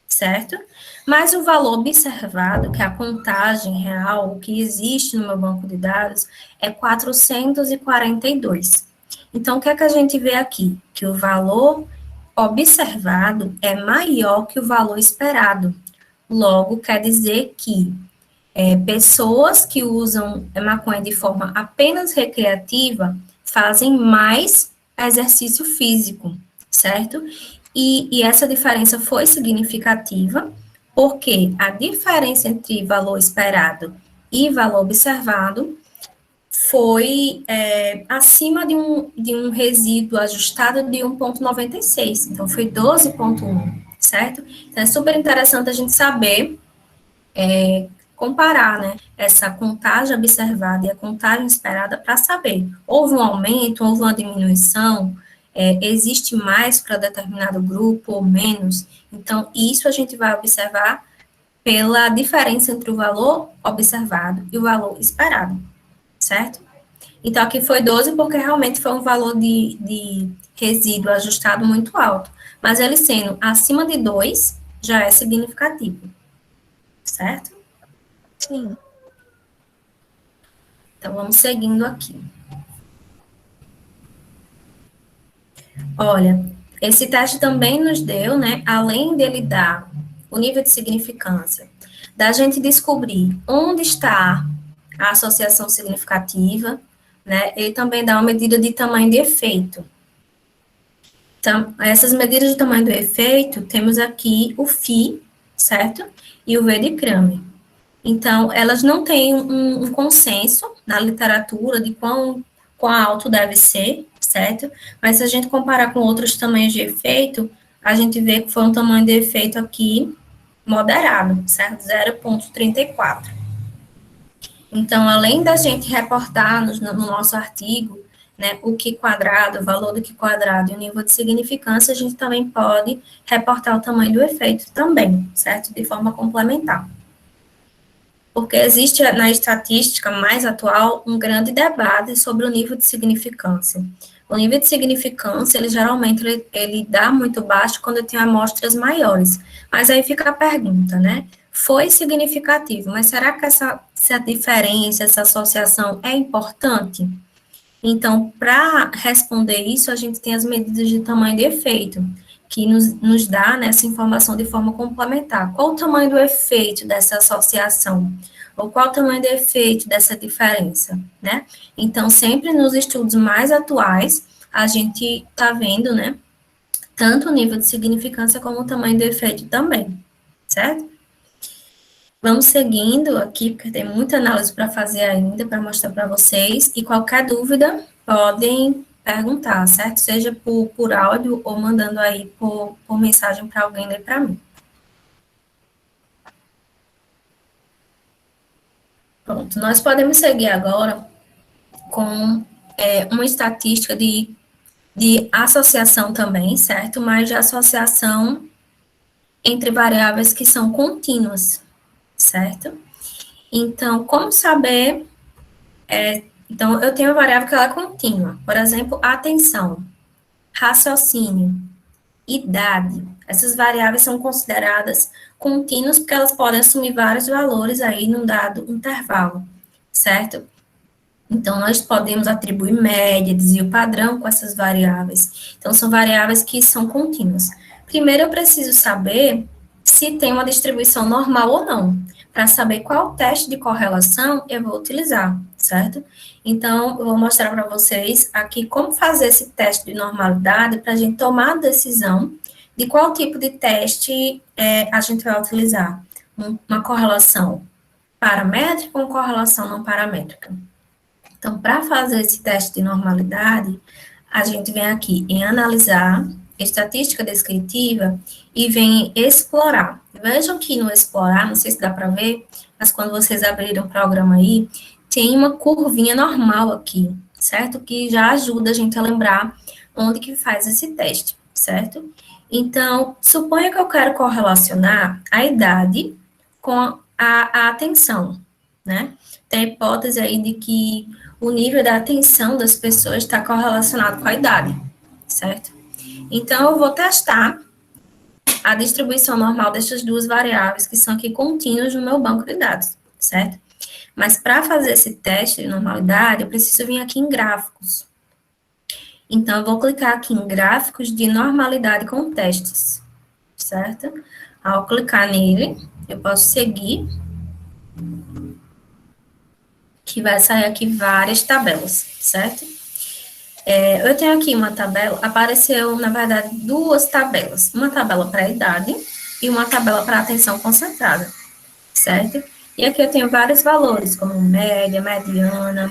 certo? Mas o valor observado, que é a contagem real, o que existe no meu banco de dados, é 442. Então, o que é que a gente vê aqui? Que o valor observado é maior que o valor esperado. Logo, quer dizer que pessoas que usam maconha de forma apenas recreativa fazem mais exercício físico, certo? E essa diferença foi significativa, porque a diferença entre valor esperado e valor observado foi acima de um resíduo ajustado de 1,96, então foi 12,1, certo? Então é super interessante a gente saber comparar, né, essa contagem observada e a contagem esperada para saber, houve um aumento, houve uma diminuição, existe mais para determinado grupo ou menos, então isso a gente vai observar pela diferença entre o valor observado e o valor esperado, certo? Então, aqui foi 12 porque realmente foi um valor de resíduo ajustado muito alto, mas ele sendo acima de 2 já é significativo, certo? Sim. Então, vamos seguindo aqui. Olha, esse teste também nos deu, né, além dele dar o nível de significância, da gente descobrir onde está a associação significativa, né, ele também dá uma medida de tamanho de efeito. Então, essas medidas de tamanho do efeito, temos aqui o Phi, certo? E o V de Kramer. Então, elas não têm um consenso na literatura de quão alto deve ser, certo? Mas se a gente comparar com outros tamanhos de efeito, a gente vê que foi um tamanho de efeito aqui moderado, certo? 0,34. Então, além da gente reportar no nosso artigo, né, o Q quadrado, o valor do Q quadrado e o nível de significância, a gente também pode reportar o tamanho do efeito também, certo? De forma complementar. Porque existe na estatística mais atual um grande debate sobre o nível de significância. O nível de significância, ele geralmente ele dá muito baixo quando tem amostras maiores. Mas aí fica a pergunta, né? Foi significativo, mas será que essa diferença, essa associação é importante? Então, para responder isso, a gente tem as medidas de tamanho de efeito, que nos dá, né, essa informação de forma complementar. Qual o tamanho do efeito dessa associação? Ou qual o tamanho do efeito dessa diferença, né? Então, sempre nos estudos mais atuais, a gente está vendo, né, tanto o nível de significância como o tamanho do efeito também, certo? Vamos seguindo aqui, porque tem muita análise para fazer ainda, para mostrar para vocês, e qualquer dúvida, podem perguntar, certo? Seja por áudio ou mandando aí por mensagem para alguém ler para mim. Pronto, nós podemos seguir agora com uma estatística de associação também, certo? Mas de associação entre variáveis que são contínuas, certo? Então, como saber... então, eu tenho uma variável que ela é contínua. Por exemplo, atenção, raciocínio, idade. Essas variáveis são consideradas contínuas porque elas podem assumir vários valores aí num dado intervalo, certo? Então, nós podemos atribuir média, desvio padrão com essas variáveis. Então, são variáveis que são contínuas. Primeiro, eu preciso saber se tem uma distribuição normal ou não, para saber qual teste de correlação eu vou utilizar, certo? Então, eu vou mostrar para vocês aqui como fazer esse teste de normalidade para a gente tomar a decisão de qual tipo de teste a gente vai utilizar. Uma correlação paramétrica ou uma correlação não paramétrica. Então, para fazer esse teste de normalidade, a gente vem aqui em analisar estatística descritiva e vem explorar. Vejam que no explorar, não sei se dá para ver, mas quando vocês abrirem o programa aí, tem uma curvinha normal aqui, certo? Que já ajuda a gente a lembrar onde que faz esse teste, certo? Então, suponha que eu quero correlacionar a idade com a atenção, né? Tem a hipótese aí de que o nível da atenção das pessoas está correlacionado com a idade, certo? Então, eu vou testar a distribuição normal dessas duas variáveis, que são aqui contínuas no meu banco de dados, certo? Mas para fazer esse teste de normalidade, eu preciso vir aqui em gráficos. Então, eu vou clicar aqui em gráficos de normalidade com testes, certo? Ao clicar nele, eu posso seguir, que vai sair aqui várias tabelas, certo? Eu tenho aqui uma tabela, apareceu, na verdade, duas tabelas. Uma tabela para a idade e uma tabela para a atenção concentrada, certo? E aqui eu tenho vários valores, como média, mediana.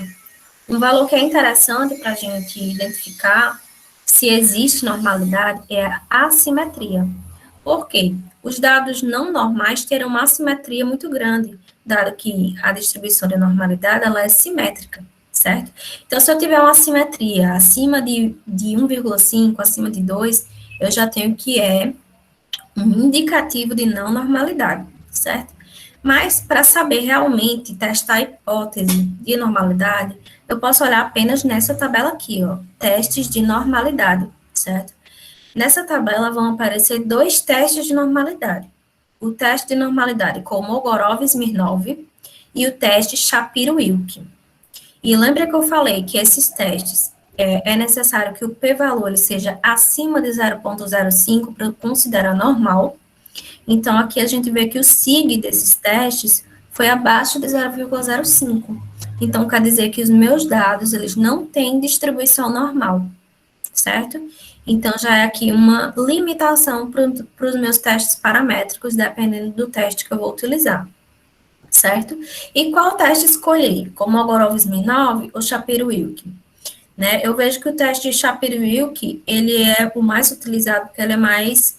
Um valor que é interessante para a gente identificar se existe normalidade é a assimetria. Por quê? Os dados não normais terão uma assimetria muito grande, dado que a distribuição de normalidade ela é simétrica, certo? Então, se eu tiver uma assimetria acima de 1,5, acima de 2, eu já tenho que é um indicativo de não normalidade, certo? Mas, para saber realmente testar a hipótese de normalidade, eu posso olhar apenas nessa tabela aqui, ó, testes de normalidade, certo? Nessa tabela vão aparecer dois testes de normalidade. O teste de normalidade Kolmogorov-Smirnov e o teste Shapiro-Wilk. E lembra que eu falei que esses testes é necessário que o p-valor ele seja acima de 0,05 para considerar normal. Então, aqui a gente vê que o sig desses testes foi abaixo de 0,05. Então, quer dizer que os meus dados, eles não têm distribuição normal, certo? Então, já é aqui uma limitação para os meus testes paramétricos, dependendo do teste que eu vou utilizar, certo? E qual teste escolher? Kolmogorov-Smirnov ou Shapiro-Wilk? Né? Eu vejo que o teste de Shapiro-Wilk, ele é o mais utilizado porque ele é mais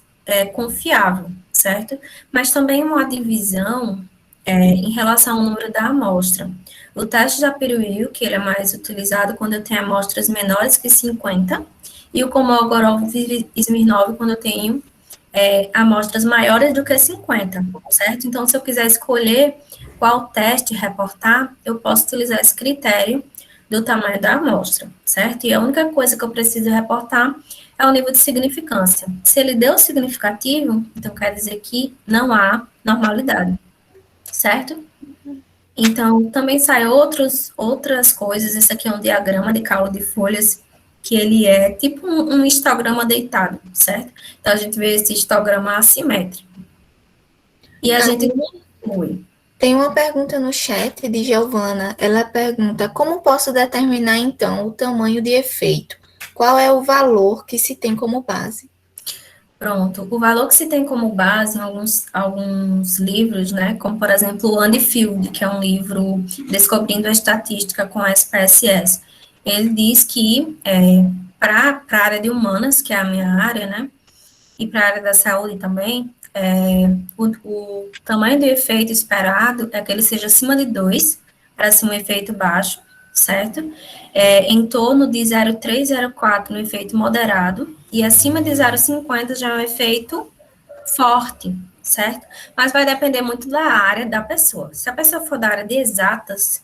confiável, certo? Mas também uma divisão em relação ao número da amostra. O teste de Shapiro-Wilk, ele é mais utilizado quando eu tenho amostras menores que 50, e o Kolmogorov-Smirnov quando eu tenho amostras maiores do que 50, certo? Então, se eu quiser escolher qual teste reportar, eu posso utilizar esse critério do tamanho da amostra, certo? E a única coisa que eu preciso reportar é o nível de significância. Se ele deu significativo, então quer dizer que não há normalidade, certo? Então, também saem outras coisas. Esse aqui é um diagrama de cauda de folhas, que ele é tipo um histograma deitado, certo? Então, a gente vê esse histograma assimétrico. E a gente... Oi. Tem uma pergunta no chat de Giovana. Ela pergunta: como posso determinar, então, o tamanho de efeito? Qual é o valor que se tem como base? Pronto. O valor que se tem como base em alguns livros, né, como, por exemplo, o Andy Field, que é um livro Descobrindo a Estatística com SPSS, ele diz que para a área de humanas, que é a minha área, né, e para a área da saúde também, o tamanho do efeito esperado é que ele seja acima de 2, para ser um efeito baixo, certo? Em torno de 0,3, 0,4 no efeito moderado, e acima de 0,50 já é um efeito forte, certo? Mas vai depender muito da área da pessoa. Se a pessoa for da área de exatas,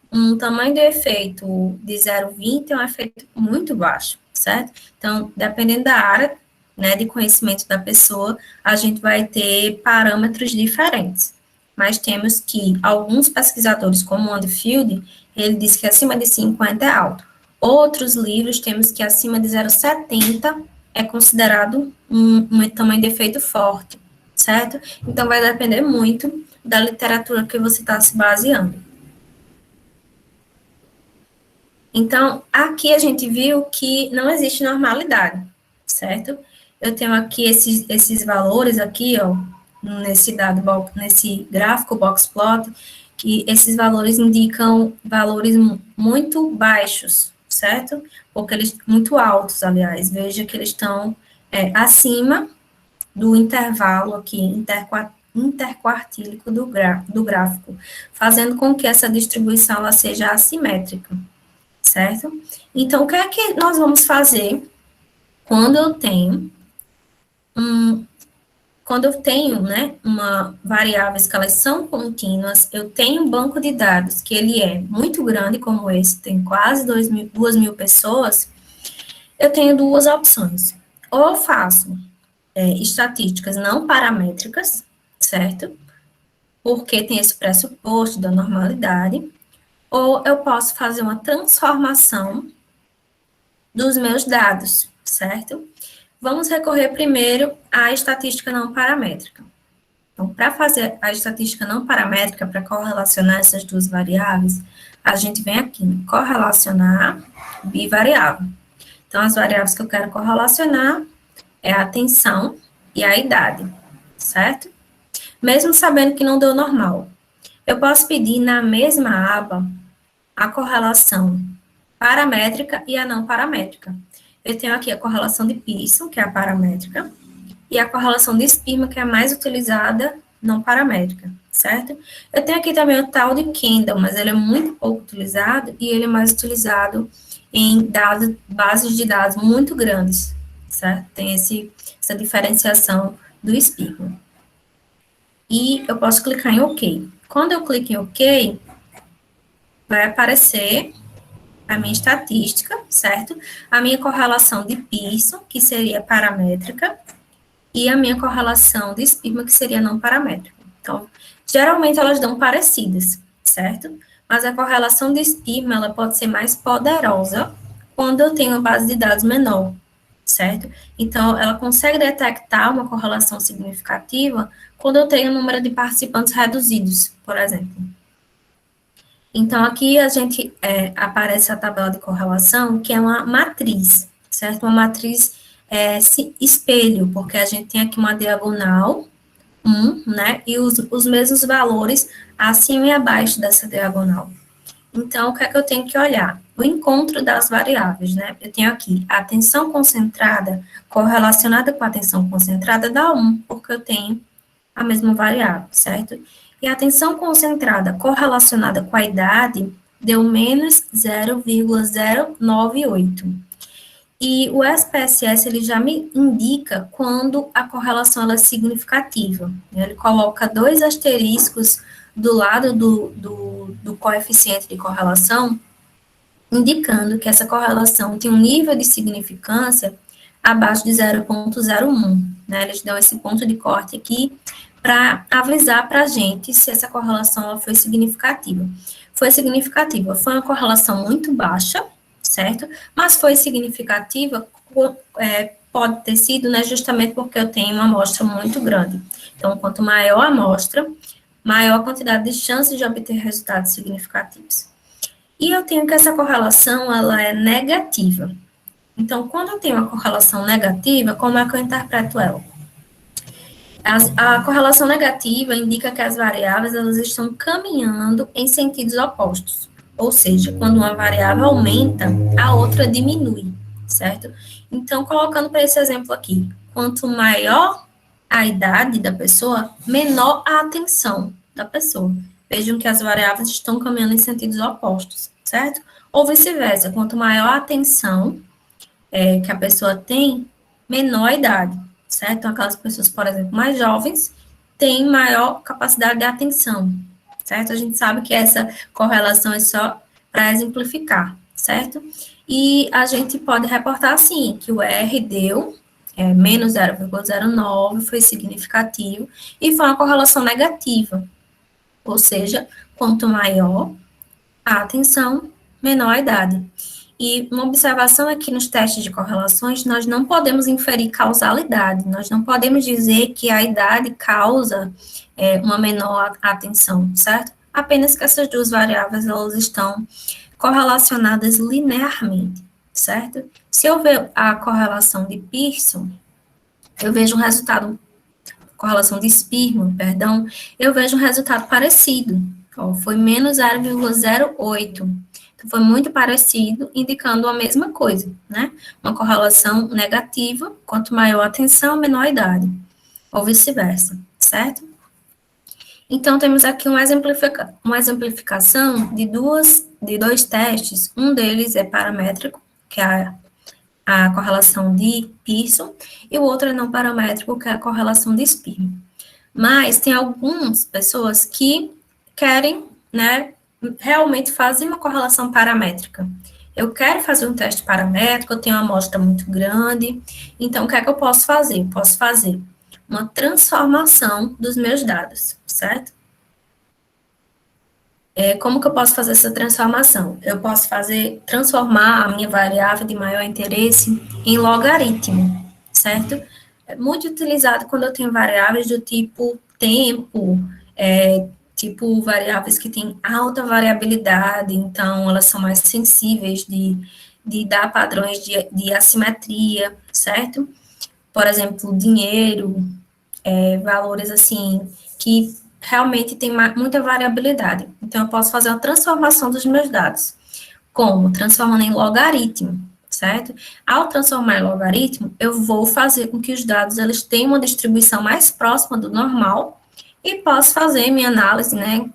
um tamanho de efeito de 0,20 é um efeito muito baixo, certo? Então, dependendo da área, né, de conhecimento da pessoa, a gente vai ter parâmetros diferentes. Mas temos que alguns pesquisadores, como o Andy Field, ele diz que acima de 50 é alto. Outros livros temos que acima de 0,70 é considerado um tamanho de efeito forte, certo? Então, vai depender muito da literatura que você está se baseando. Então, aqui a gente viu que não existe normalidade, certo? Eu tenho aqui esses valores aqui, ó, nesse gráfico box plot, que esses valores indicam valores muito baixos, certo? Porque eles, muito altos, aliás, veja que eles estão acima do intervalo aqui, interquartílico do gráfico, fazendo com que essa distribuição ela seja assimétrica, certo? Então, o que é que nós vamos fazer quando eu tenho né, variáveis que elas são contínuas, eu tenho um banco de dados que ele é muito grande, como esse, tem quase 2.000 pessoas, eu tenho duas opções. Ou eu faço estatísticas não paramétricas, certo? Porque tem esse pressuposto da normalidade, ou eu posso fazer uma transformação dos meus dados, certo? Vamos recorrer primeiro à estatística não paramétrica. Então, para fazer a estatística não paramétrica, para correlacionar essas duas variáveis, a gente vem aqui, correlacionar bivariável. Então, as variáveis que eu quero correlacionar é a atenção e a idade, certo? Mesmo sabendo que não deu normal. Eu posso pedir na mesma aba a correlação paramétrica e a não paramétrica. Eu tenho aqui a correlação de Pearson, que é a paramétrica, e a correlação de Spearman, que é a mais utilizada, não paramétrica, certo? Eu tenho aqui também o tal de Kendall, mas ele é muito pouco utilizado e ele é mais utilizado em bases de dados muito grandes, certo? Tem essa diferenciação do Spearman. E eu posso clicar em OK. Quando eu clico em OK, vai aparecer a minha estatística, certo? A minha correlação de Pearson, que seria paramétrica, e a minha correlação de Spearman, que seria não paramétrica. Então, geralmente elas dão parecidas, certo? Mas a correlação de Spearman, ela pode ser mais poderosa quando eu tenho uma base de dados menor, certo? Então, ela consegue detectar uma correlação significativa quando eu tenho um número de participantes reduzidos, por exemplo. Então, aqui a gente aparece a tabela de correlação, que é uma matriz, certo? Uma matriz espelho, porque a gente tem aqui uma diagonal, né? E os mesmos valores acima e abaixo dessa diagonal. Então, o que é que eu tenho que olhar? O encontro das variáveis, né? Eu tenho aqui a atenção concentrada correlacionada com a atenção concentrada dá 1, porque eu tenho a mesma variável, certo? E a atenção concentrada correlacionada com a idade deu menos 0,098. E o SPSS, ele já me indica quando a correlação ela é significativa. Ele coloca 2 asteriscos do lado do coeficiente de correlação, indicando que essa correlação tem um nível de significância abaixo de 0,01, né? Eles dão esse ponto de corte aqui para avisar para a gente se essa correlação ela foi significativa. Foi significativa, foi uma correlação muito baixa, certo? Mas foi significativa, pode ter sido, né, justamente porque eu tenho uma amostra muito grande. Então, quanto maior a amostra, maior a quantidade de chances de obter resultados significativos. E eu tenho que essa correlação, ela é negativa. Então, quando eu tenho uma correlação negativa, como é que eu interpreto ela? A correlação negativa indica que as variáveis elas estão caminhando em sentidos opostos. Ou seja, quando uma variável aumenta, a outra diminui, certo? Então, colocando para esse exemplo aqui, quanto maior a idade da pessoa, menor a atenção da pessoa. Vejam que as variáveis estão caminhando em sentidos opostos, certo? Ou vice-versa, quanto maior a atenção que a pessoa tem, menor a idade, certo? Então, aquelas pessoas, por exemplo, mais jovens, têm maior capacidade de atenção, certo? A gente sabe que essa correlação é só para exemplificar, certo? E a gente pode reportar assim, que o R deu menos 0,09, foi significativo, e foi uma correlação negativa, ou seja, quanto maior a atenção, menor a idade. E uma observação aqui nos testes de correlações, nós não podemos inferir causalidade, nós não podemos dizer que a idade causa uma menor atenção, certo? Apenas que essas duas variáveis, elas estão correlacionadas linearmente, certo? Se eu ver a correlação de Pearson, eu vejo um resultado, correlação de Spearman, perdão, eu vejo um resultado parecido, foi menos 0,08. Então, foi muito parecido, indicando a mesma coisa, né? Uma correlação negativa, quanto maior a atenção, menor a idade, ou vice-versa, certo? Então, temos aqui uma exemplificação de dois testes, um deles é paramétrico, que é a correlação de Pearson, e o outro é não paramétrico, que é a correlação de Spearman. Mas tem algumas pessoas que querem, né, realmente fazer uma correlação paramétrica. Eu quero fazer um teste paramétrico, eu tenho uma amostra muito grande, então o que é que eu posso fazer? Eu posso fazer uma transformação dos meus dados, certo? Como que eu posso fazer essa transformação? Eu posso transformar a minha variável de maior interesse em logaritmo, certo? É muito utilizado quando eu tenho variáveis do tipo tempo, tipo variáveis que têm alta variabilidade, então elas são mais sensíveis de de dar padrões de assimetria, certo? Por exemplo, dinheiro, valores assim, que realmente tem muita variabilidade. Então, eu posso fazer uma transformação dos meus dados. Como? Transformando em logaritmo, certo? Ao transformar em logaritmo, eu vou fazer com que os dados eles tenham uma distribuição mais próxima do normal e posso fazer minha análise, né,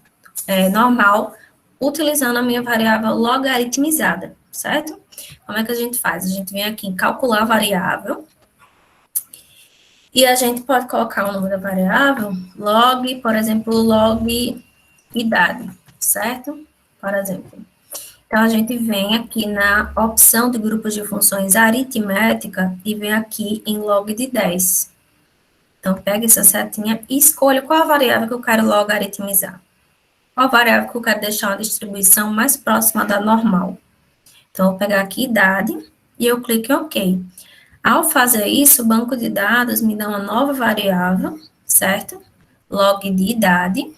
normal, utilizando a minha variável logaritmizada, certo? Como é que a gente faz? A gente vem aqui em calcular a variável, e a gente pode colocar o nome da variável, log, por exemplo, log idade, certo? Por exemplo. Então, a gente vem aqui na opção de grupos de funções aritmética e vem aqui em log de 10. Então, pega essa setinha e escolha qual a variável que eu quero logaritmizar. Qual a variável que eu quero deixar uma distribuição mais próxima da normal. Então, eu vou pegar aqui idade e eu clico em OK. Ao fazer isso, o banco de dados me dá uma nova variável, certo? Log de idade.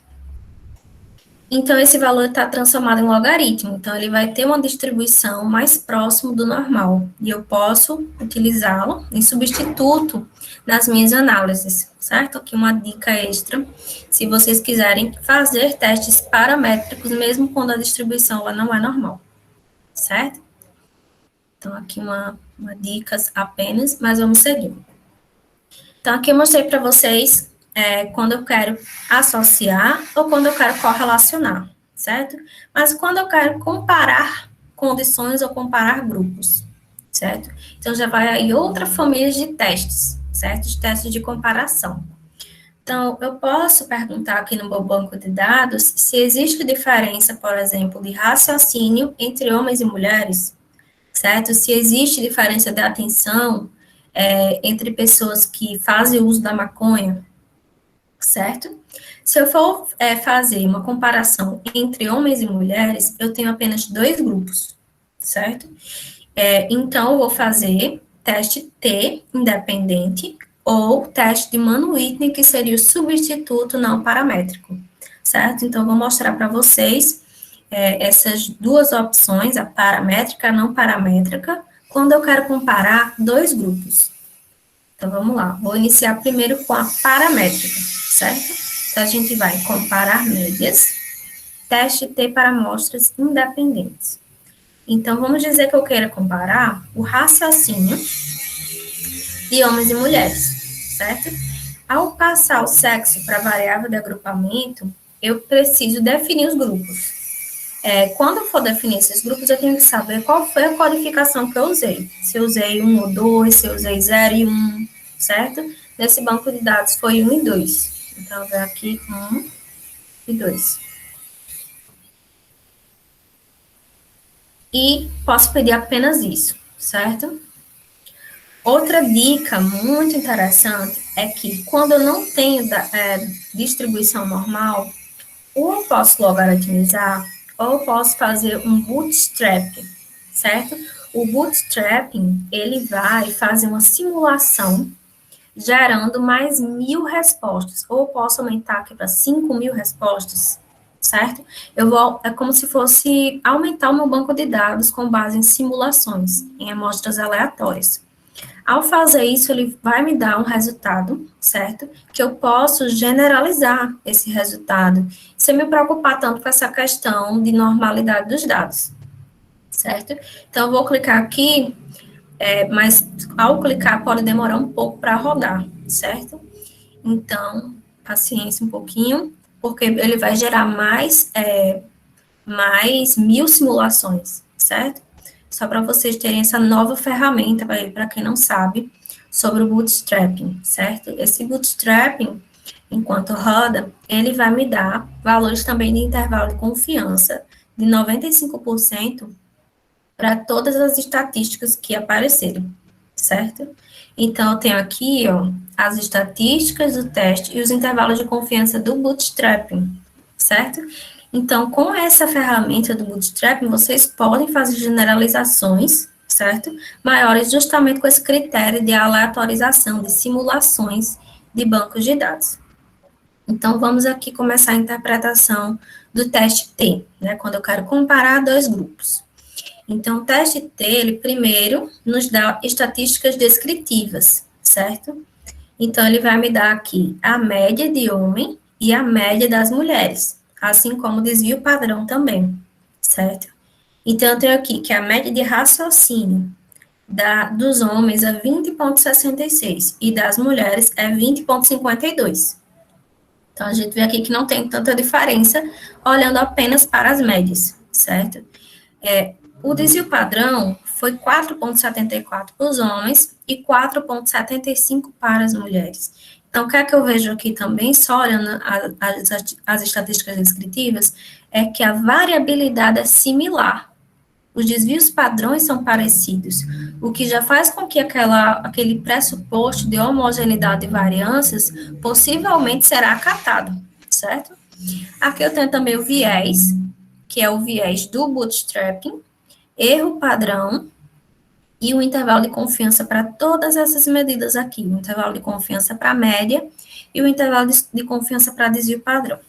Então, esse valor está transformado em logaritmo. Então, ele vai ter uma distribuição mais próximo do normal. E eu posso utilizá-lo em substituto nas minhas análises, certo? Aqui uma dica extra, se vocês quiserem fazer testes paramétricos, mesmo quando a distribuição ela não é normal, certo? Então, aqui uma dica apenas, mas vamos seguir. Então, aqui eu mostrei para vocês quando eu quero associar ou quando eu quero correlacionar, certo? Mas quando eu quero comparar condições ou comparar grupos, certo? Então, já vai aí outra família de testes, certo? De testes de comparação. Então, eu posso perguntar aqui no meu banco de dados se existe diferença, por exemplo, de raciocínio entre homens e mulheres, certo? Se existe diferença de atenção entre pessoas que fazem uso da maconha, certo? Se eu for fazer uma comparação entre homens e mulheres, eu tenho apenas 2 grupos, certo? Então, eu vou fazer teste T independente ou teste de Mann-Whitney, que seria o substituto não paramétrico, certo? Então, eu vou mostrar para vocês essas duas opções, a paramétrica e a não paramétrica, quando eu quero comparar 2 grupos. Então, vamos lá. Vou iniciar primeiro com a paramétrica, certo? Então, a gente vai comparar médias, teste T para amostras independentes. Então, vamos dizer que eu queira comparar o raciocínio de homens e mulheres, certo? Ao passar o sexo para a variável de agrupamento, eu preciso definir os grupos. Quando eu for definir esses grupos, eu tenho que saber qual foi a codificação que eu usei. Se eu usei 1 ou 2, se eu usei 0 e 1, certo? Nesse banco de dados foi 1 e 2. Então, eu vou aqui 1 e 2. E posso pedir apenas isso, certo? Outra dica muito interessante é que quando eu não tenho distribuição normal, ou eu posso logaritmizar, ou eu posso fazer um bootstrapping, certo? O bootstrapping, ele vai fazer uma simulação gerando mais 1.000 respostas, ou eu posso aumentar aqui para 5.000 respostas, certo? É como se fosse aumentar o meu banco de dados com base em simulações, em amostras aleatórias. Ao fazer isso, ele vai me dar um resultado, certo? Que eu posso generalizar esse resultado, sem me preocupar tanto com essa questão de normalidade dos dados, certo? Então, eu vou clicar aqui, mas ao clicar pode demorar um pouco para rodar, certo? Então, paciência um pouquinho, porque ele vai gerar mais 1.000 simulações, certo? Só para vocês terem essa nova ferramenta, para quem não sabe, sobre o bootstrapping, certo? Esse bootstrapping, enquanto roda, ele vai me dar valores também de intervalo de confiança de 95% para todas as estatísticas que aparecerem, certo? Então, eu tenho aqui, ó, as estatísticas do teste e os intervalos de confiança do bootstrapping, certo? Então, com essa ferramenta do bootstrapping, vocês podem fazer generalizações, certo? Maiores justamente com esse critério de aleatorização, de simulações de bancos de dados. Então, vamos aqui começar a interpretação do teste T, né? Quando eu quero comparar 2 grupos. Então, o teste T, ele primeiro nos dá estatísticas descritivas, certo? Então, ele vai me dar aqui a média de homem e a média das mulheres, assim como o desvio padrão também, certo? Então, eu tenho aqui que a média de raciocínio dos homens é 20,66 e das mulheres é 20,52. Então, a gente vê aqui que não tem tanta diferença olhando apenas para as médias, certo? O desvio padrão foi 4,74 para os homens e 4,75 para as mulheres. Então, o que é que eu vejo aqui também, só olhando as estatísticas descritivas, é que a variabilidade é similar. Os desvios padrões são parecidos, o que já faz com que aquele pressuposto de homogeneidade e variâncias possivelmente será acatado, certo? Aqui eu tenho também o viés, que é o viés do bootstrapping, erro padrão e o intervalo de confiança para todas essas medidas aqui, o intervalo de confiança para a média e o intervalo de confiança para desvio padrão.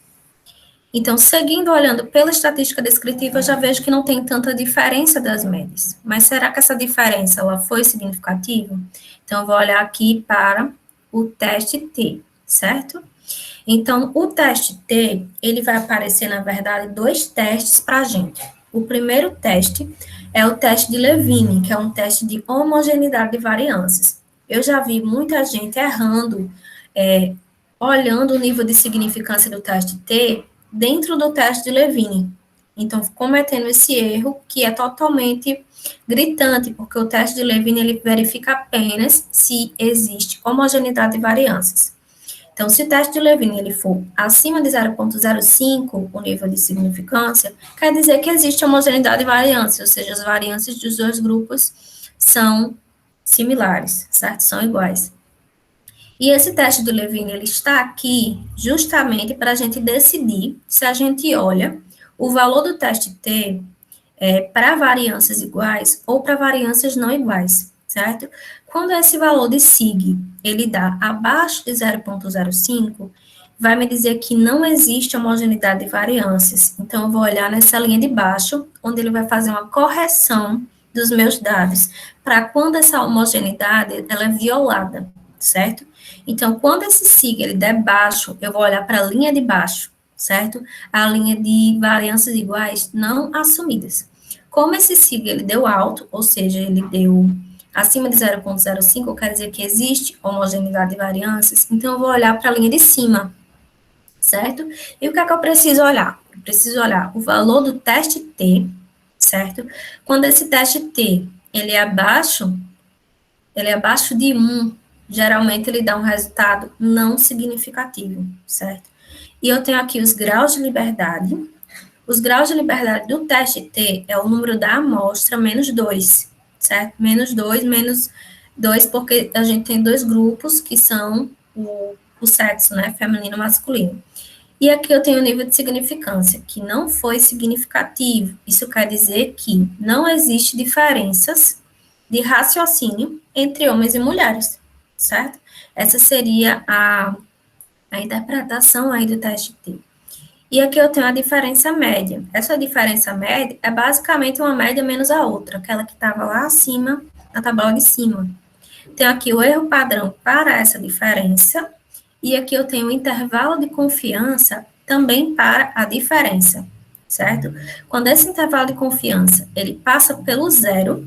Então, seguindo olhando pela estatística descritiva, eu já vejo que não tem tanta diferença das médias. Mas será que essa diferença ela foi significativa? Então, eu vou olhar aqui para o teste T, certo? Então, o teste T, ele vai aparecer, na verdade, 2 testes para a gente. O primeiro teste é o teste de Levine, que é um teste de homogeneidade de variâncias. Eu já vi muita gente errando, olhando o nível de significância do teste T dentro do teste de Levine. Então, cometendo esse erro, que é totalmente gritante, porque o teste de Levine, ele verifica apenas se existe homogeneidade de variâncias. Então, se o teste de Levine ele for acima de 0,05, o nível de significância, quer dizer que existe homogeneidade de variância, ou seja, as variâncias dos dois grupos são similares, certo? São iguais. E esse teste do Levine, ele está aqui justamente para a gente decidir se a gente olha o valor do teste T para variâncias iguais ou para variâncias não iguais, certo? Quando esse valor de sig, ele dá abaixo de 0,05, vai me dizer que não existe homogeneidade de variâncias. Então, eu vou olhar nessa linha de baixo, onde ele vai fazer uma correção dos meus dados, para quando essa homogeneidade ela é violada, certo? Então, quando esse sig ele der baixo, eu vou olhar para a linha de baixo, certo? A linha de variâncias iguais não assumidas. Como esse sig ele deu alto, ou seja, ele deu acima de 0,05, quer dizer que existe homogeneidade de variâncias, então eu vou olhar para a linha de cima, certo? E o que é que eu preciso olhar? Eu preciso olhar o valor do teste T, certo? Quando esse teste T ele é abaixo de 1, geralmente ele dá um resultado não significativo, certo? E eu tenho aqui os graus de liberdade. Os graus de liberdade do teste T é o número da amostra menos 2, certo? Menos 2, porque a gente tem 2 grupos que são o sexo, né? Feminino e masculino. E aqui eu tenho o nível de significância, que não foi significativo. Isso quer dizer que não existe diferenças de raciocínio entre homens e mulheres, certo? Essa seria a interpretação aí do teste T. E aqui eu tenho a diferença média. Essa diferença média é basicamente uma média menos a outra, aquela que estava lá acima, na tabela de cima. Tenho aqui o erro padrão para essa diferença, e aqui eu tenho o intervalo de confiança também para a diferença, certo? Quando esse intervalo de confiança, ele passa pelo zero,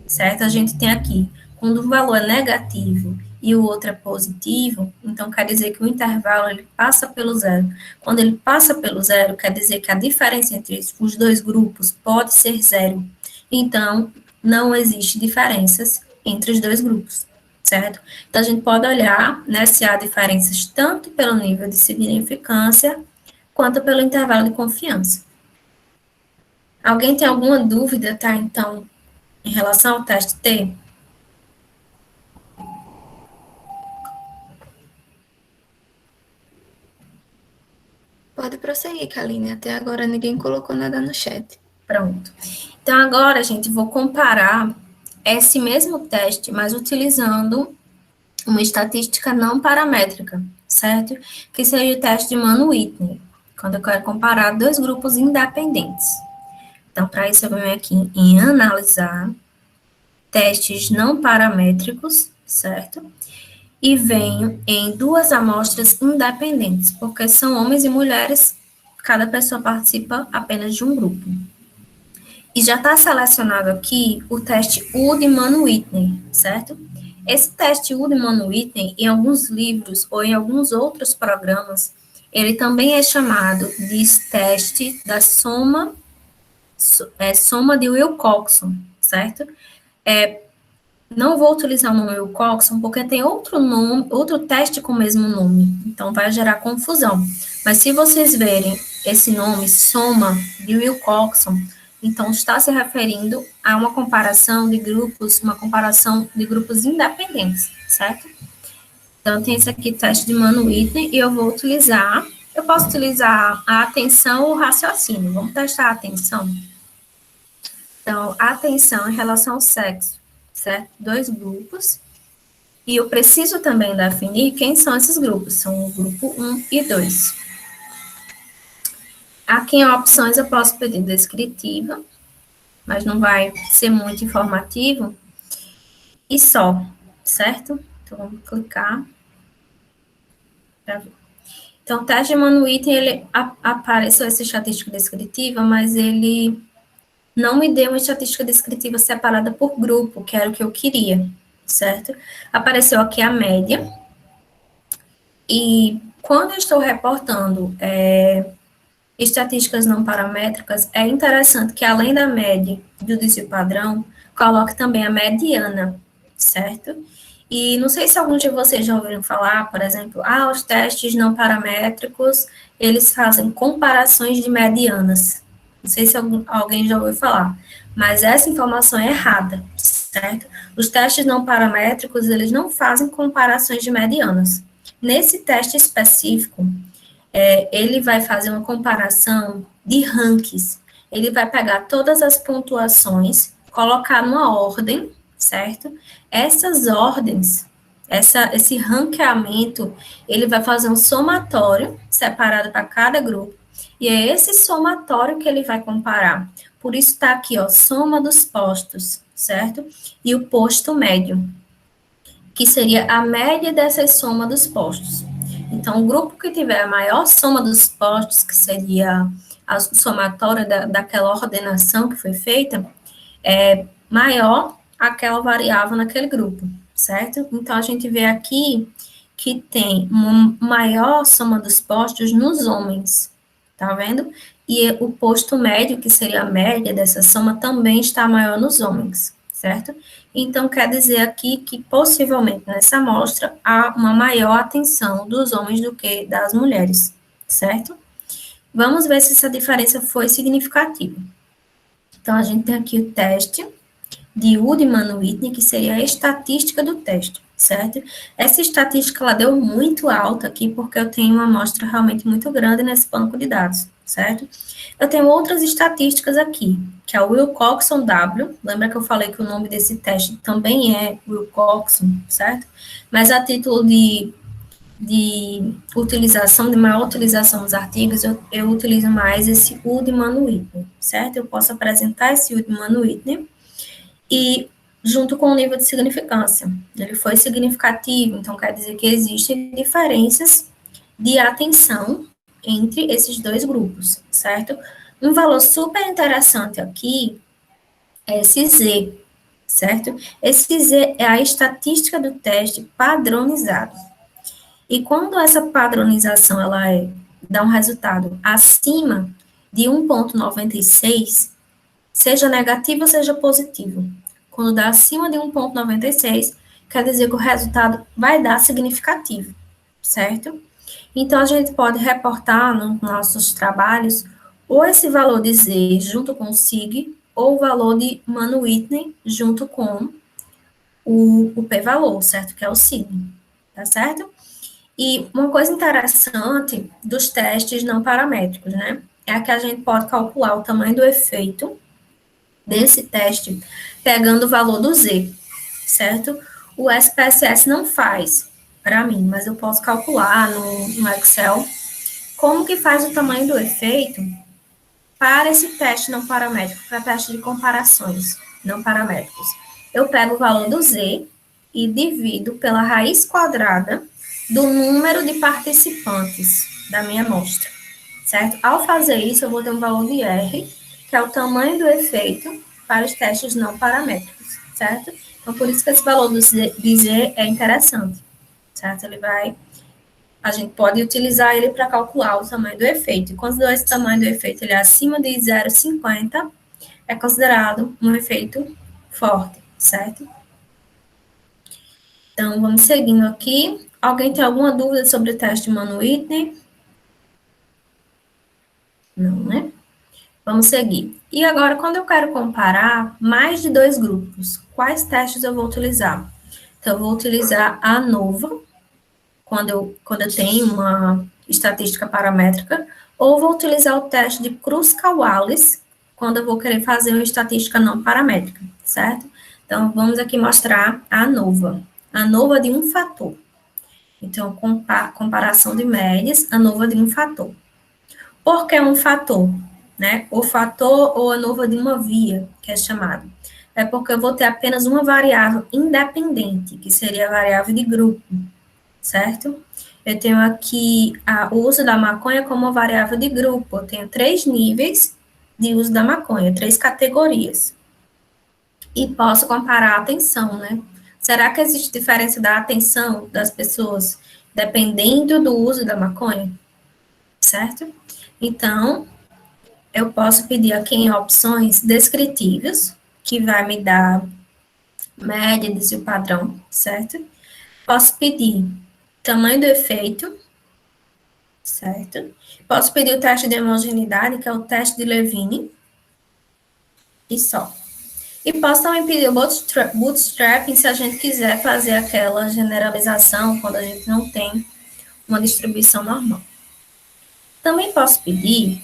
certo? A gente tem aqui, quando o valor é negativo e o outro é positivo, então quer dizer que o intervalo ele passa pelo zero. Quando ele passa pelo zero, quer dizer que a diferença entre os dois grupos pode ser zero. Então, não existe diferenças entre os dois grupos, certo? Então, a gente pode olhar, né, se há diferenças tanto pelo nível de significância, quanto pelo intervalo de confiança. Alguém tem alguma dúvida, tá, então, em relação ao teste T? Pode prosseguir, Kaline. Até agora ninguém colocou nada no chat. Pronto. Então, agora, gente, vou comparar esse mesmo teste, mas utilizando uma estatística não paramétrica, certo? Que seria o teste de Mann-Whitney, quando eu quero comparar 2 grupos independentes. Então, para isso, eu venho aqui em analisar testes não paramétricos, certo? E venho em duas amostras independentes, porque são homens e mulheres, cada pessoa participa apenas de um grupo. E já está selecionado aqui o teste Wiedemann-Whitney, certo? Esse teste Wiedemann-Whitney, em alguns livros ou em alguns outros programas, ele também é chamado de teste da soma de Wilcoxon, certo? Não vou utilizar o nome Wilcoxon porque tem outro nome, outro teste com o mesmo nome, então vai gerar confusão. Mas se vocês verem esse nome, soma de Wilcoxon, então está se referindo a uma comparação de grupos independentes, certo? Então tem esse aqui, teste de Mann-Whitney, e eu posso utilizar a atenção ou o raciocínio. Vamos testar a atenção? Então, a atenção em relação ao sexo, certo? 2 grupos. E eu preciso também definir quem são esses grupos. São o grupo 1 e 2. Aqui em opções eu posso pedir descritiva, mas não vai ser muito informativo. E só, certo? Então, vamos clicar para ver. Então, o teste de Mann-Whitney, ele apareceu essa estatística descritiva, mas ele não me deu uma estatística descritiva separada por grupo, que era o que eu queria, certo? Apareceu aqui a média, e quando eu estou reportando estatísticas não paramétricas, é interessante que, além da média do desvio padrão, coloque também a mediana, certo? E não sei se alguns de vocês já ouviram falar, por exemplo, os testes não paramétricos, eles fazem comparações de medianas. Não sei se alguém já ouviu falar, mas essa informação é errada, certo? Os testes não paramétricos, eles não fazem comparações de medianas. Nesse teste específico, ele vai fazer uma comparação de rankings. Ele vai pegar todas as pontuações, colocar numa ordem, certo? Essas ordens, esse ranqueamento, ele vai fazer um somatório separado para cada grupo, e é esse somatório que ele vai comparar. Por isso está aqui, ó, soma dos postos, certo? E o posto médio, que seria a média dessa soma dos postos. Então, o grupo que tiver a maior soma dos postos, que seria a somatória daquela ordenação que foi feita, é maior aquela variável naquele grupo, certo? Então, a gente vê aqui que tem uma maior soma dos postos nos homens, tá vendo? E o posto médio, que seria a média dessa soma, também está maior nos homens, certo? Então, quer dizer aqui que, possivelmente, nessa amostra, há uma maior atenção dos homens do que das mulheres, certo? Vamos ver se essa diferença foi significativa. Então, a gente tem aqui o teste de Wiedemann-Whitney, que seria a estatística do teste, certo? Essa estatística, ela deu muito alta aqui, porque eu tenho uma amostra realmente muito grande nesse banco de dados, certo? Eu tenho outras estatísticas aqui, que é o Wilcoxon W, lembra que eu falei que o nome desse teste também é Wilcoxon, certo? Mas a título de utilização, de maior utilização dos artigos, eu utilizo mais esse Wiedemann-Whitney, certo? Eu posso apresentar esse Wiedemann-Whitney e junto com o nível de significância. Ele foi significativo, então quer dizer que existem diferenças de atenção entre esses dois grupos, certo? Um valor super interessante aqui é esse Z, certo? Esse Z é a estatística do teste padronizado. E quando essa padronização ela dá um resultado acima de 1,96, seja negativo ou seja positivo, quando dá acima de 1,96, quer dizer que o resultado vai dar significativo, certo? Então, a gente pode reportar nos nossos trabalhos ou esse valor de Z junto com o SIG, ou o valor de Mann-Whitney junto com o p-valor, certo? Que é o SIG, tá certo? E uma coisa interessante dos testes não paramétricos, né? É que a gente pode calcular o tamanho do efeito desse teste pegando o valor do Z, certo? O SPSS não faz para mim, mas eu posso calcular no Excel como que faz o tamanho do efeito para esse teste não paramétrico, para teste de comparações não paramétricos, eu pego o valor do Z e divido pela raiz quadrada do número de participantes da minha amostra, certo? Ao fazer isso, eu vou ter um valor de R, que é o tamanho do efeito para os testes não paramétricos, certo? Então, por isso que esse valor de Z é interessante, certo? A gente pode utilizar ele para calcular o tamanho do efeito. E quando esse tamanho do efeito ele é acima de 0,50, é considerado um efeito forte, certo? Então, vamos seguindo aqui. Alguém tem alguma dúvida sobre o teste de Mann-Whitney? Não, né? Vamos seguir. E agora, quando eu quero comparar mais de 2 grupos, quais testes eu vou utilizar? Então, eu vou utilizar a ANOVA, quando eu tenho uma estatística paramétrica, ou vou utilizar o teste de Kruskal-Wallis, quando eu vou querer fazer uma estatística não paramétrica, certo? Então, vamos aqui mostrar a ANOVA. A ANOVA de um fator. Então, comparação de médias, ANOVA de um fator. Por que um fator? Né? O fator ou ANOVA de uma via, que é chamado. É porque eu vou ter apenas uma variável independente, que seria a variável de grupo, certo? Eu tenho aqui o uso da maconha como uma variável de grupo. Eu tenho 3 níveis de uso da maconha, 3 categorias. E posso comparar a atenção, né? Será que existe diferença da atenção das pessoas dependendo do uso da maconha? Certo? Então, eu posso pedir aqui em opções descritivas, que vai me dar média, desvio padrão, certo? Posso pedir tamanho do efeito, certo? Posso pedir o teste de homogeneidade, que é o teste de Levine, e só. E posso também pedir o bootstrapping, se a gente quiser fazer aquela generalização, quando a gente não tem uma distribuição normal. Também posso pedir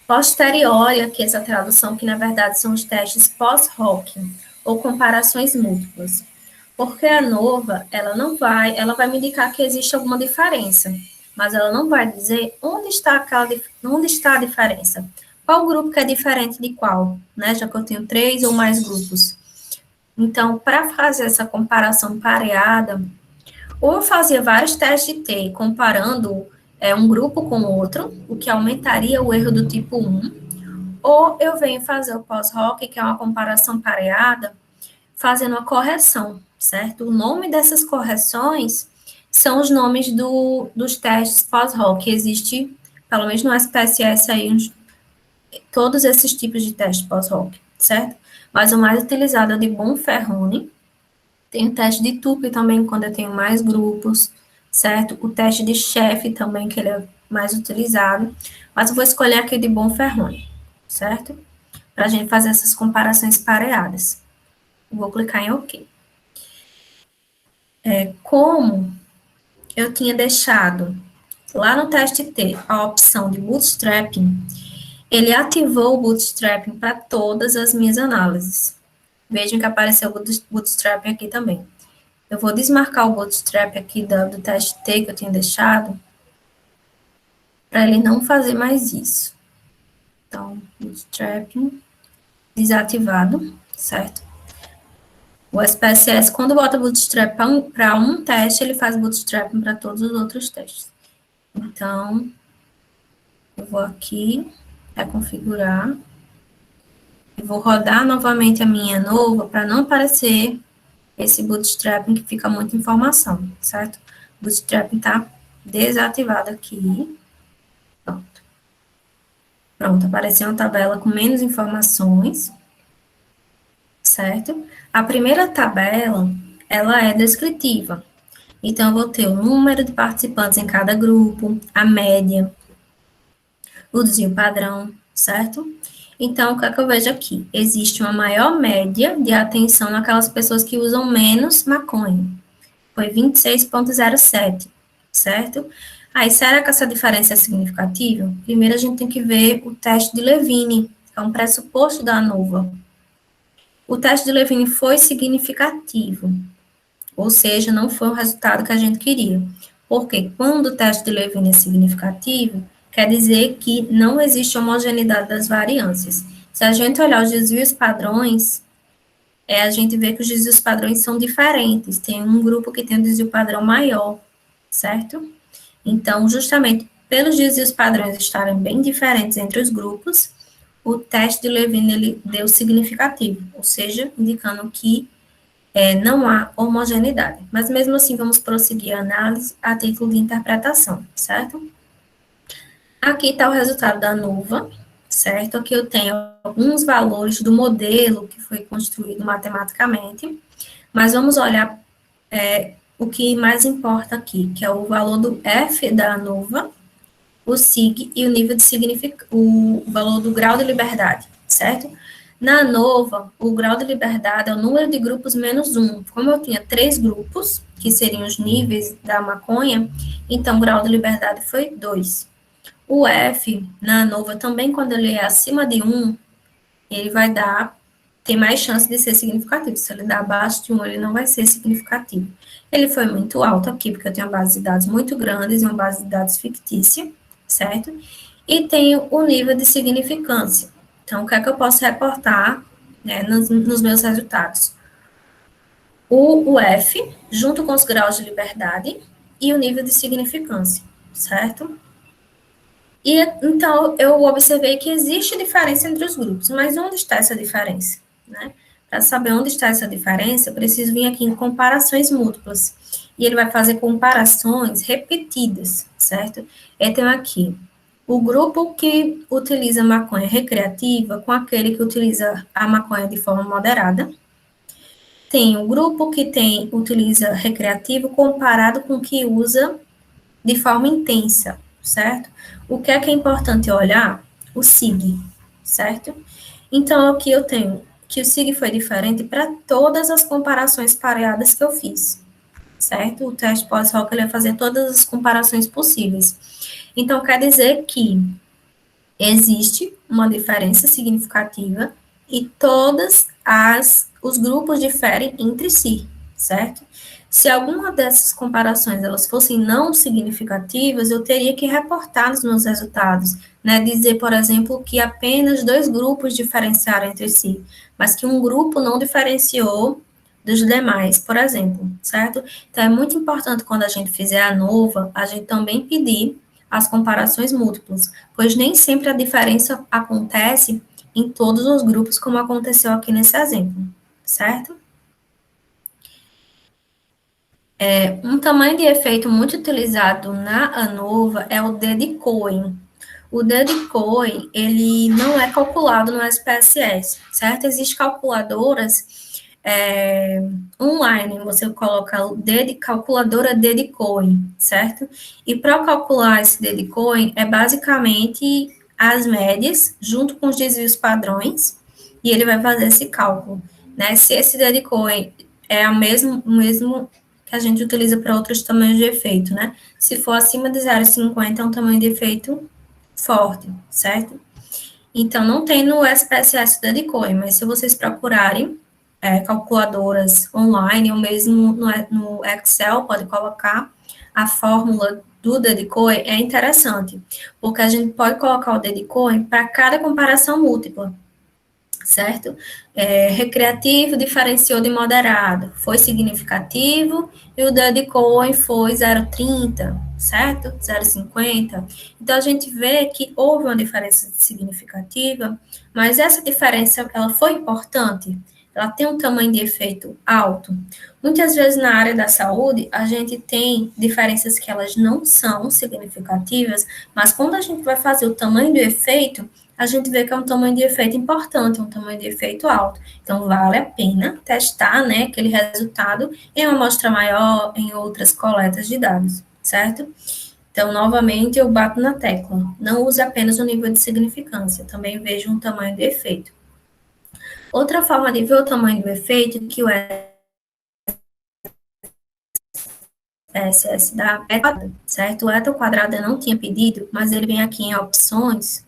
posteriori, aqui essa tradução, que na verdade são os testes pós-hoc, ou comparações múltiplas. Porque a ANOVA, ela vai me indicar que existe alguma diferença, mas ela não vai dizer onde está a diferença. Qual grupo que é diferente de qual, né? Já que eu tenho 3 ou mais grupos. Então, para fazer essa comparação pareada, ou eu fazia vários testes de T, comparando um grupo com outro, o que aumentaria o erro do tipo 1, ou eu venho fazer o pós-hoc, que é uma comparação pareada, fazendo uma correção, certo? O nome dessas correções são os nomes dos testes pós-hoc. Existe, pelo menos no SPSS aí, todos esses tipos de testes pós-hoc, certo? Mas o mais utilizado é o de Bonferroni. Tem o teste de Tukey também, quando eu tenho mais grupos, certo? O teste de Sheff também, que ele é mais utilizado. Mas eu vou escolher aqui de Bonferroni, certo? Para a gente fazer essas comparações pareadas. Vou clicar em OK. Como eu tinha deixado lá no teste T a opção de bootstrapping, ele ativou o bootstrapping para todas as minhas análises. Vejam que apareceu o bootstrapping aqui também. Eu vou desmarcar o bootstrap aqui do teste T que eu tinha deixado, para ele não fazer mais isso. Então, bootstrapping desativado, certo? O SPSS, quando bota bootstrap para um teste, ele faz bootstrapping para todos os outros testes. Então, eu vou aqui, configurar, e vou rodar novamente a minha ANOVA para não aparecer esse bootstrapping que fica muita informação, certo? O bootstrapping está desativado aqui. Pronto. Pronto, apareceu uma tabela com menos informações, certo? A primeira tabela, ela é descritiva. Então, eu vou ter o número de participantes em cada grupo, a média, o desvio padrão, certo? Então, o que é que eu vejo aqui? Existe uma maior média de atenção naquelas pessoas que usam menos maconha. Foi 26,07, certo? Aí, será que essa diferença é significativa? Primeiro, a gente tem que ver o teste de Levine, que é um pressuposto da ANOVA. O teste de Levine foi significativo, ou seja, não foi o resultado que a gente queria. Porque quando o teste de Levine é significativo, quer dizer que não existe homogeneidade das variâncias. Se a gente olhar os desvios padrões, a gente vê que os desvios padrões são diferentes. Tem um grupo que tem um desvio padrão maior, certo? Então, justamente pelos desvios padrões estarem bem diferentes entre os grupos, o teste de Levine ele deu significativo, ou seja, indicando que não há homogeneidade. Mas mesmo assim, vamos prosseguir a análise a título de interpretação, certo? Aqui está o resultado da ANOVA, certo? Aqui eu tenho alguns valores do modelo que foi construído matematicamente, mas vamos olhar o que mais importa aqui, que é o valor do F da ANOVA, o SIG e o nível de o valor do grau de liberdade, certo? Na ANOVA, o grau de liberdade é o número de grupos menos 1. Como eu tinha 3 grupos, que seriam os níveis da maconha, então o grau de liberdade foi 2. O F, na ANOVA, também quando ele é acima de 1, ele vai tem mais chance de ser significativo. Se ele dá abaixo de 1, ele não vai ser significativo. Ele foi muito alto aqui, porque eu tenho uma base de dados muito grandes e uma base de dados fictícia, certo? E tenho o nível de significância. Então, o que é que eu posso reportar, né, nos meus resultados? O F, junto com os graus de liberdade, e o nível de significância, certo? E, então, eu observei que existe diferença entre os grupos, mas onde está essa diferença, né? Para saber onde está essa diferença, eu preciso vir aqui em comparações múltiplas. E ele vai fazer comparações repetidas, certo? Então, aqui, o grupo que utiliza maconha recreativa com aquele que utiliza a maconha de forma moderada. Tem o grupo que utiliza recreativo comparado com o que usa de forma intensa, certo? O que é importante olhar? O SIG, certo? Então, aqui eu tenho que o SIG foi diferente para todas as comparações pareadas que eu fiz, certo? O teste pós-hoc ele vai fazer todas as comparações possíveis. Então, quer dizer que existe uma diferença significativa e os grupos diferem entre si, certo? Se alguma dessas comparações elas fossem não significativas, eu teria que reportar nos meus resultados, né? Dizer, por exemplo, que apenas 2 grupos diferenciaram entre si, mas que um grupo não diferenciou dos demais, por exemplo, certo? Então, é muito importante quando a gente fizer a ANOVA, a gente também pedir as comparações múltiplas, pois nem sempre a diferença acontece em todos os grupos, como aconteceu aqui nesse exemplo, certo? Um tamanho de efeito muito utilizado na ANOVA é o D de Cohen. O D de Cohen, ele não é calculado no SPSS, certo? Existem calculadoras online, você coloca o calculadora D de Cohen, certo? E para calcular esse D de Cohen, é basicamente as médias, junto com os desvios padrões, e ele vai fazer esse cálculo, né? Se esse D de Cohen é o mesmo que a gente utiliza para outros tamanhos de efeito, né? Se for acima de 0,50, é um tamanho de efeito forte, certo? Então, não tem no SPSS o D de Cohen, mas se vocês procurarem calculadoras online, ou mesmo no Excel, pode colocar a fórmula do D de Cohen, é interessante, porque a gente pode colocar o D de Cohen para cada comparação múltipla, certo? Recreativo diferenciou de moderado, foi significativo, e o D de Cohen foi 0,30, certo? 0,50. Então, a gente vê que houve uma diferença significativa, mas essa diferença, ela foi importante? Ela tem um tamanho de efeito alto. Muitas vezes na área da saúde, a gente tem diferenças que elas não são significativas, mas quando a gente vai fazer o tamanho do efeito, a gente vê que é um tamanho de efeito importante, um tamanho de efeito alto. Então, vale a pena testar, né, aquele resultado em uma amostra maior, em outras coletas de dados, certo? Então, novamente, eu bato na tecla. Não use apenas o nível de significância, também vejo um tamanho de efeito. Outra forma de ver o tamanho do efeito que o SPSS dá é quadrado, certo? O eta ao quadrado eu não tinha pedido, mas ele vem aqui em opções.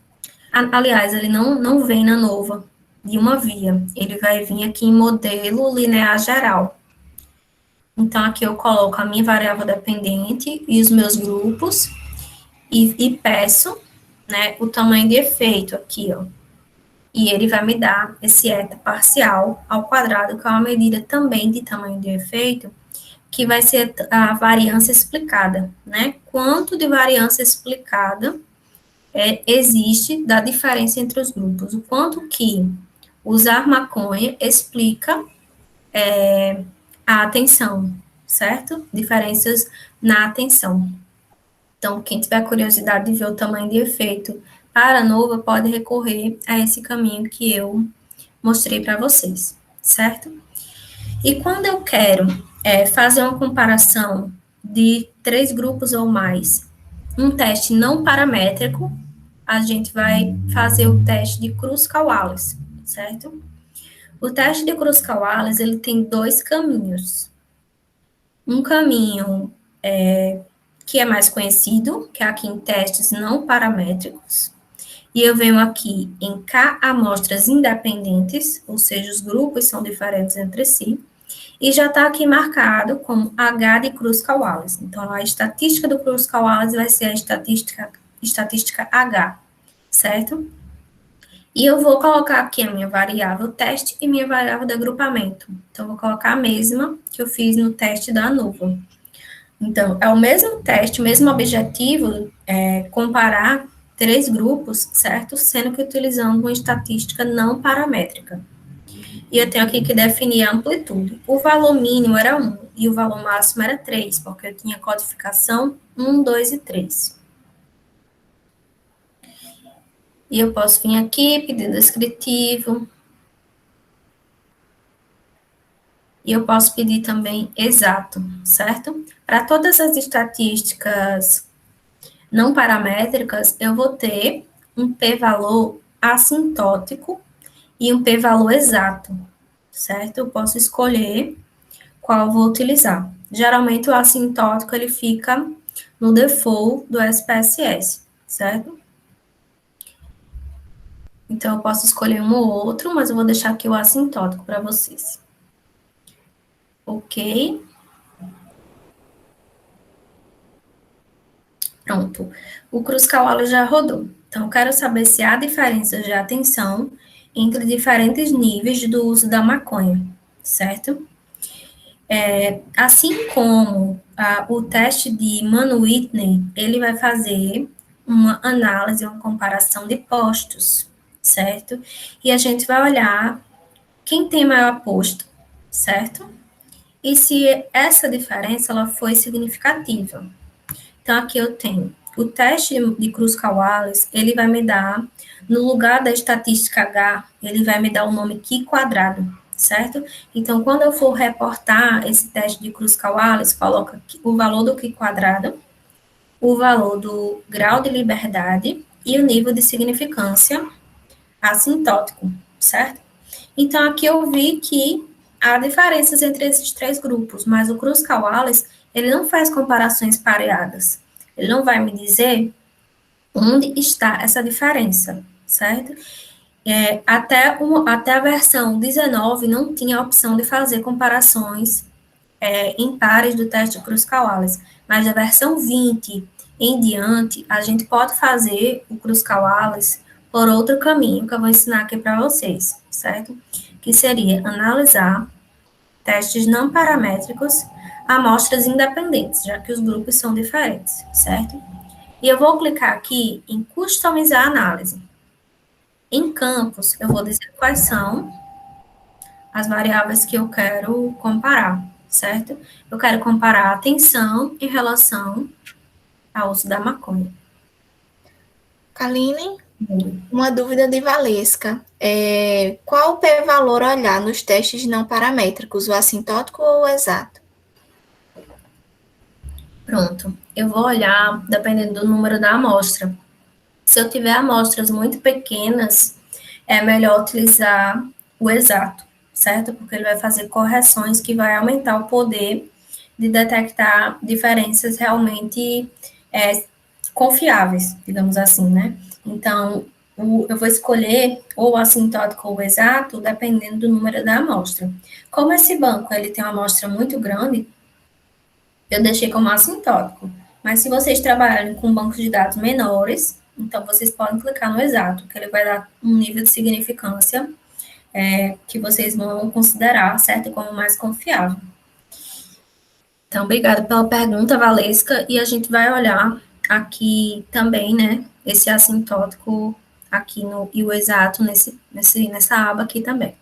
Aliás, ele não vem na ANOVA de uma via, ele vai vir aqui em modelo linear geral. Então, aqui eu coloco a minha variável dependente e os meus grupos e peço né, o tamanho de efeito aqui, ó. E ele vai me dar esse eta parcial ao quadrado, que é uma medida também de tamanho de efeito, que vai ser a variância explicada, né? Quanto de variância explicada existe da diferença entre os grupos, o quanto que usar maconha explica a atenção, certo? Diferenças na atenção. Então, quem tiver curiosidade de ver o tamanho de efeito para a nova, pode recorrer a esse caminho que eu mostrei para vocês, certo? E quando eu quero fazer uma comparação de 3 grupos ou mais, um teste não paramétrico, a gente vai fazer o teste de Kruskal-Wallis, certo? O teste de Kruskal-Wallis, ele tem 2 caminhos. Um caminho que é mais conhecido, que é aqui em testes não paramétricos, e eu venho aqui em K amostras independentes, ou seja, os grupos são diferentes entre si, e já está aqui marcado como H de Kruskal-Wallis. Então, a estatística do Kruskal-Wallis vai ser a estatística H, certo? E eu vou colocar aqui a minha variável teste e minha variável de agrupamento. Então, eu vou colocar a mesma que eu fiz no teste da ANOVA. Então, é o mesmo teste, o mesmo objetivo, comparar 3 grupos, certo? Sendo que utilizando uma estatística não paramétrica. E eu tenho aqui que definir a amplitude. O valor mínimo era 1 e o valor máximo era 3, porque eu tinha codificação 1, 2 e 3. E eu posso vir aqui, pedir descritivo. E eu posso pedir também exato, certo? Para todas as estatísticas não paramétricas, eu vou ter um p-valor assintótico e um p-valor exato, certo? Eu posso escolher qual eu vou utilizar. Geralmente, o assintótico, ele fica no default do SPSS, certo? Então, eu posso escolher um ou outro, mas eu vou deixar aqui o assintótico para vocês. Ok. Pronto. O Kruskal-Wallis já rodou. Então, eu quero saber se há diferenças de atenção entre diferentes níveis do uso da maconha, certo? Assim como o teste de Mann-Whitney, ele vai fazer uma análise, uma comparação de postos, certo? E a gente vai olhar quem tem maior posto, certo? E se essa diferença ela foi significativa. Então, aqui eu tenho o teste de Kruskal-Wallis, ele vai me dar, no lugar da estatística H, ele vai me dar o nome Qi quadrado, certo? Então, quando eu for reportar esse teste de Kruskal-Wallis, coloca o valor do Qi quadrado, o valor do grau de liberdade e o nível de significância assintótico, certo? Então, aqui eu vi que há diferenças entre esses 3 grupos, mas o Kruskal-Wallis, ele não faz comparações pareadas. Ele não vai me dizer onde está essa diferença, certo? Até a versão 19 não tinha a opção de fazer comparações em pares do teste de Kruskal-Wallis, mas da versão 20 em diante, a gente pode fazer o Kruskal-Wallis por outro caminho, que eu vou ensinar aqui para vocês, certo? Que seria analisar testes não paramétricos, amostras independentes, já que os grupos são diferentes, certo? E eu vou clicar aqui em customizar a análise. Em campos, eu vou dizer quais são as variáveis que eu quero comparar, certo? Eu quero comparar a atenção em relação ao uso da maconha. Kaline, uma dúvida de Valesca. Qual o p-valor olhar nos testes não paramétricos, o assintótico ou o exato? Pronto. Eu vou olhar dependendo do número da amostra. Se eu tiver amostras muito pequenas, é melhor utilizar o exato, certo? Porque ele vai fazer correções que vai aumentar o poder de detectar diferenças realmente confiáveis, digamos assim, né? Então, eu vou escolher ou o assintótico ou o exato, dependendo do número da amostra. Como esse banco ele tem uma amostra muito grande, eu deixei como assintótico. Mas se vocês trabalharem com bancos de dados menores, Então, vocês podem clicar no exato, que ele vai dar um nível de significância que vocês vão considerar, certo? Como mais confiável. Então, obrigada pela pergunta, Valesca, e a gente vai olhar aqui também, né, esse assintótico aqui e o exato nessa aba aqui também.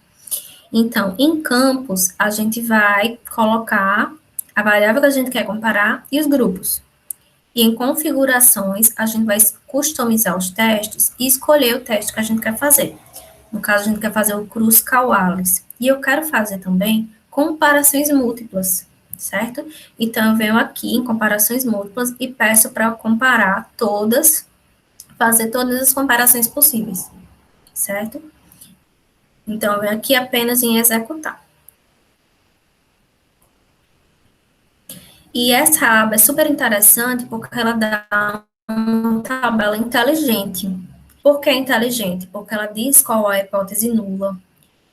Então, em campos, a gente vai colocar a variável que a gente quer comparar e os grupos. E em configurações, a gente vai customizar os testes e escolher o teste que a gente quer fazer. No caso, a gente quer fazer o Cruz-Caualis. E eu quero fazer também comparações múltiplas, certo? Então, eu venho aqui em comparações múltiplas e peço para comparar todas, fazer todas as comparações possíveis, certo? Então, eu venho aqui apenas em executar. E essa aba é super interessante porque ela dá uma tabela inteligente. Por que inteligente? Porque ela diz qual é a hipótese nula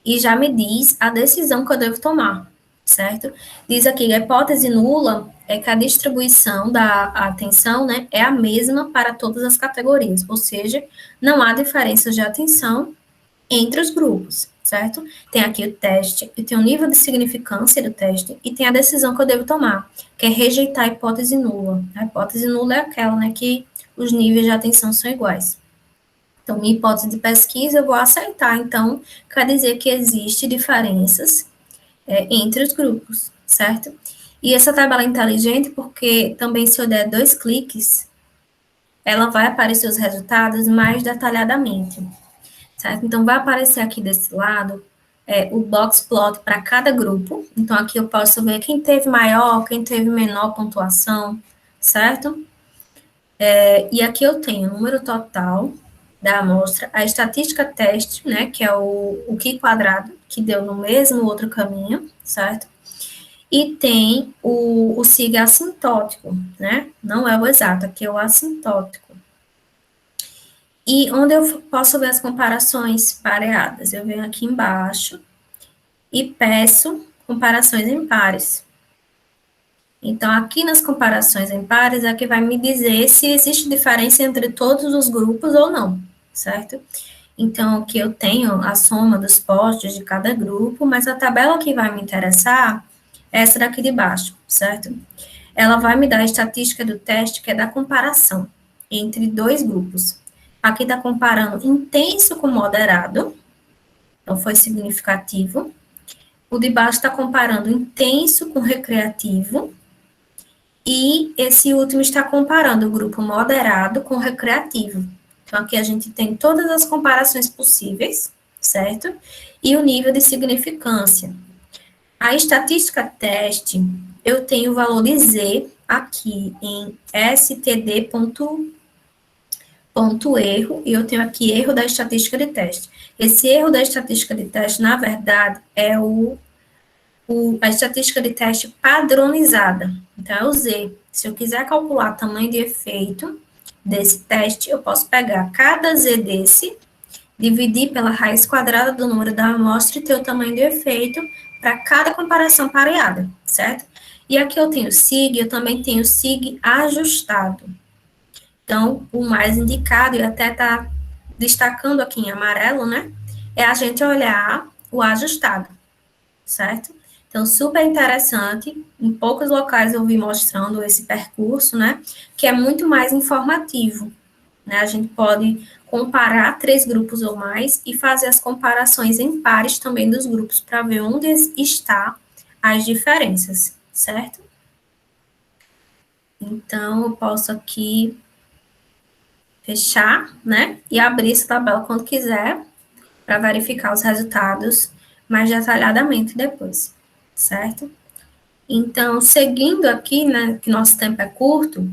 e já me diz a decisão que eu devo tomar, certo? Diz aqui que a hipótese nula é que a distribuição da atenção, né, é a mesma para todas as categorias, ou seja, não há diferença de atenção entre os grupos, certo? Tem aqui o teste, e tem o nível de significância do teste, e tem a decisão que eu devo tomar, que é rejeitar a hipótese nula. A hipótese nula é aquela, né, que os níveis de atenção são iguais. Então, minha hipótese de pesquisa, eu vou aceitar. Então, quer dizer que existe diferenças entre os grupos, certo? E essa tabela é inteligente porque também, se eu der 2 cliques, ela vai aparecer os resultados mais detalhadamente, certo? Então, vai aparecer aqui desse lado o box plot para cada grupo. Então, aqui eu posso ver quem teve maior, quem teve menor pontuação, certo? E aqui eu tenho o número total da amostra, a estatística teste, né, que é o Q quadrado, que deu no mesmo outro caminho, certo? E tem o sig assintótico, né? Não é o exato, aqui é o assintótico. E onde eu posso ver as comparações pareadas? Eu venho aqui embaixo e peço comparações em pares. Então, aqui nas comparações em pares é que vai me dizer se existe diferença entre todos os grupos ou não, certo? Então, aqui eu tenho a soma dos postos de cada grupo, mas a tabela que vai me interessar é essa daqui de baixo, certo? Ela vai me dar a estatística do teste, que é da comparação entre 2 grupos. Aqui está comparando intenso com moderado, então foi significativo. O de baixo está comparando intenso com recreativo. E esse último está comparando o grupo moderado com recreativo. Então, aqui a gente tem todas as comparações possíveis, certo? E o nível de significância. A estatística teste, eu tenho o valor de Z aqui em std.erro, e eu tenho aqui erro da estatística de teste. Esse erro da estatística de teste, na verdade, é a estatística de teste padronizada. Então, é o Z. Se eu quiser calcular o tamanho de efeito desse teste, eu posso pegar cada Z desse, dividir pela raiz quadrada do número da amostra e ter o tamanho de efeito para cada comparação pareada, certo? E aqui eu tenho o SIG, eu também tenho o SIG ajustado. Então, o mais indicado, e até está destacando aqui em amarelo, né? É a gente olhar o ajustado, certo? Então, super interessante. Em poucos locais eu vi mostrando esse percurso, né? Que é muito mais informativo, né? A gente pode comparar 3 grupos ou mais e fazer as comparações em pares também dos grupos para ver onde está as diferenças, certo? Então, eu posso aqui fechar, né? E abrir essa tabela quando quiser para verificar os resultados mais detalhadamente depois, certo? Então, seguindo aqui, né, que nosso tempo é curto,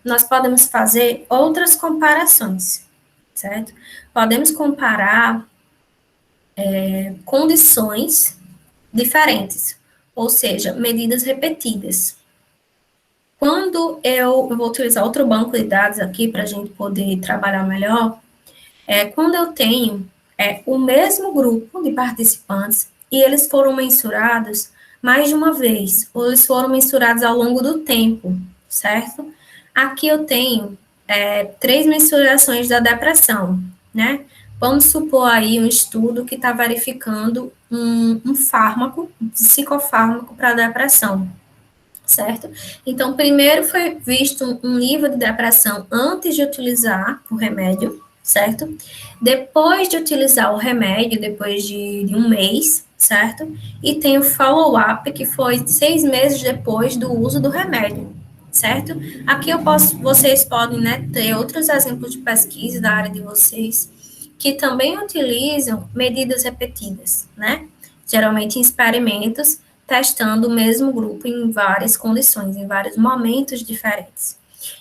nós podemos fazer outras comparações, certo? Podemos comparar condições diferentes, ou seja, medidas repetidas. Quando eu vou utilizar outro banco de dados aqui para a gente poder trabalhar melhor, quando eu tenho o mesmo grupo de participantes e eles foram mensurados mais de uma vez, ou eles foram mensurados ao longo do tempo, certo? Aqui eu tenho 3 mensurações da depressão, né? Vamos supor aí um estudo que está verificando um fármaco, um psicofármaco para depressão, certo? Então, primeiro foi visto um nível de depressão antes de utilizar o remédio, certo? Depois de utilizar o remédio, depois de um mês, certo? E tem o follow-up, que foi 6 meses depois do uso do remédio, certo? Aqui vocês podem, né, ter outros exemplos de pesquisa da área de vocês, que também utilizam medidas repetidas, né? Geralmente em experimentos, testando o mesmo grupo em várias condições, em vários momentos diferentes.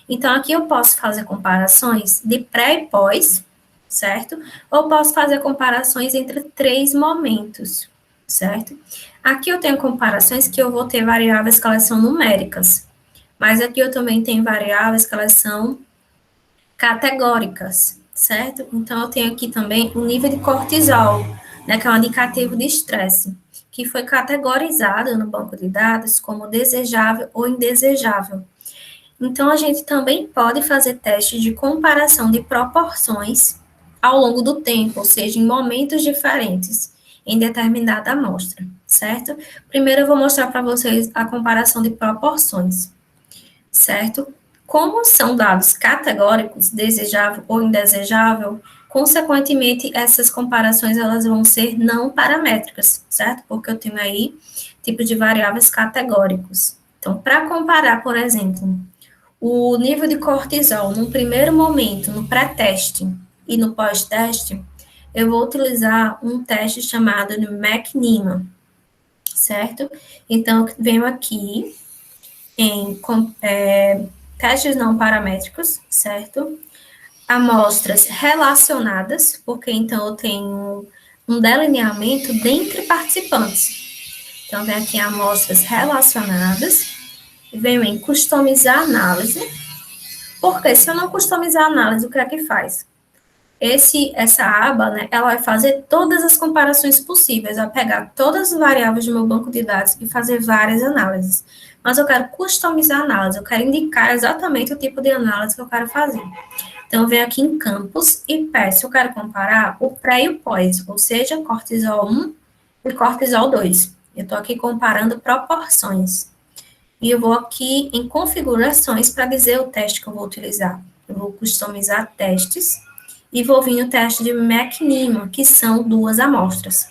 Então, aqui eu posso fazer comparações de pré e pós, certo? Ou posso fazer comparações entre 3 momentos, certo? Aqui eu tenho comparações que eu vou ter variáveis que elas são numéricas, mas aqui eu também tenho variáveis que elas são categóricas, certo? Então, eu tenho aqui também o nível de cortisol, né, que é um indicativo de estresse, que foi categorizado no banco de dados como desejável ou indesejável. Então, a gente também pode fazer testes de comparação de proporções ao longo do tempo, ou seja, em momentos diferentes, em determinada amostra, certo? Primeiro, eu vou mostrar para vocês a comparação de proporções, certo? Como são dados categóricos, desejável ou indesejável, consequentemente, essas comparações elas vão ser não paramétricas, certo? Porque eu tenho aí tipo de variáveis categóricos. Então, para comparar, por exemplo, o nível de cortisol no primeiro momento, no pré-teste e no pós-teste, eu vou utilizar um teste chamado de McNeema, certo? Então, eu venho aqui em testes não paramétricos, certo? Amostras relacionadas, porque então eu tenho um delineamento dentre participantes. Então, vem aqui amostras relacionadas, venho em customizar análise, porque se eu não customizar a análise, o que é que faz? Essa aba, né, ela vai fazer todas as comparações possíveis, vai pegar todas as variáveis do meu banco de dados e fazer várias análises. Mas eu quero customizar a análise, eu quero indicar exatamente o tipo de análise que eu quero fazer. Então, eu venho aqui em campos e peço, eu quero comparar o pré e o pós, ou seja, cortisol 1 e cortisol 2. Eu estou aqui comparando proporções. E eu vou aqui em configurações para dizer o teste que eu vou utilizar. Eu vou customizar testes e vou vir no teste de McNeema, que são 2 amostras.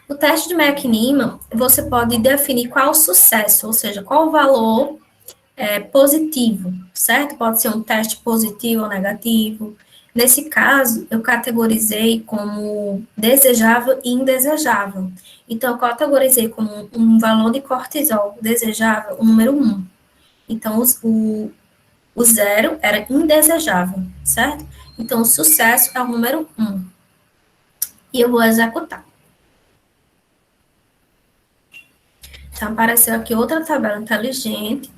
O teste de McNeema, você pode definir qual o sucesso, ou seja, qual o valor positivo, certo? Pode ser um teste positivo ou negativo. Nesse caso, eu categorizei como desejável e indesejável. Então, eu categorizei como um valor de cortisol desejável, o número 1. Então, o 0 era indesejável, certo? Então, o sucesso é o número 1. E eu vou executar. Então, apareceu aqui outra tabela inteligente,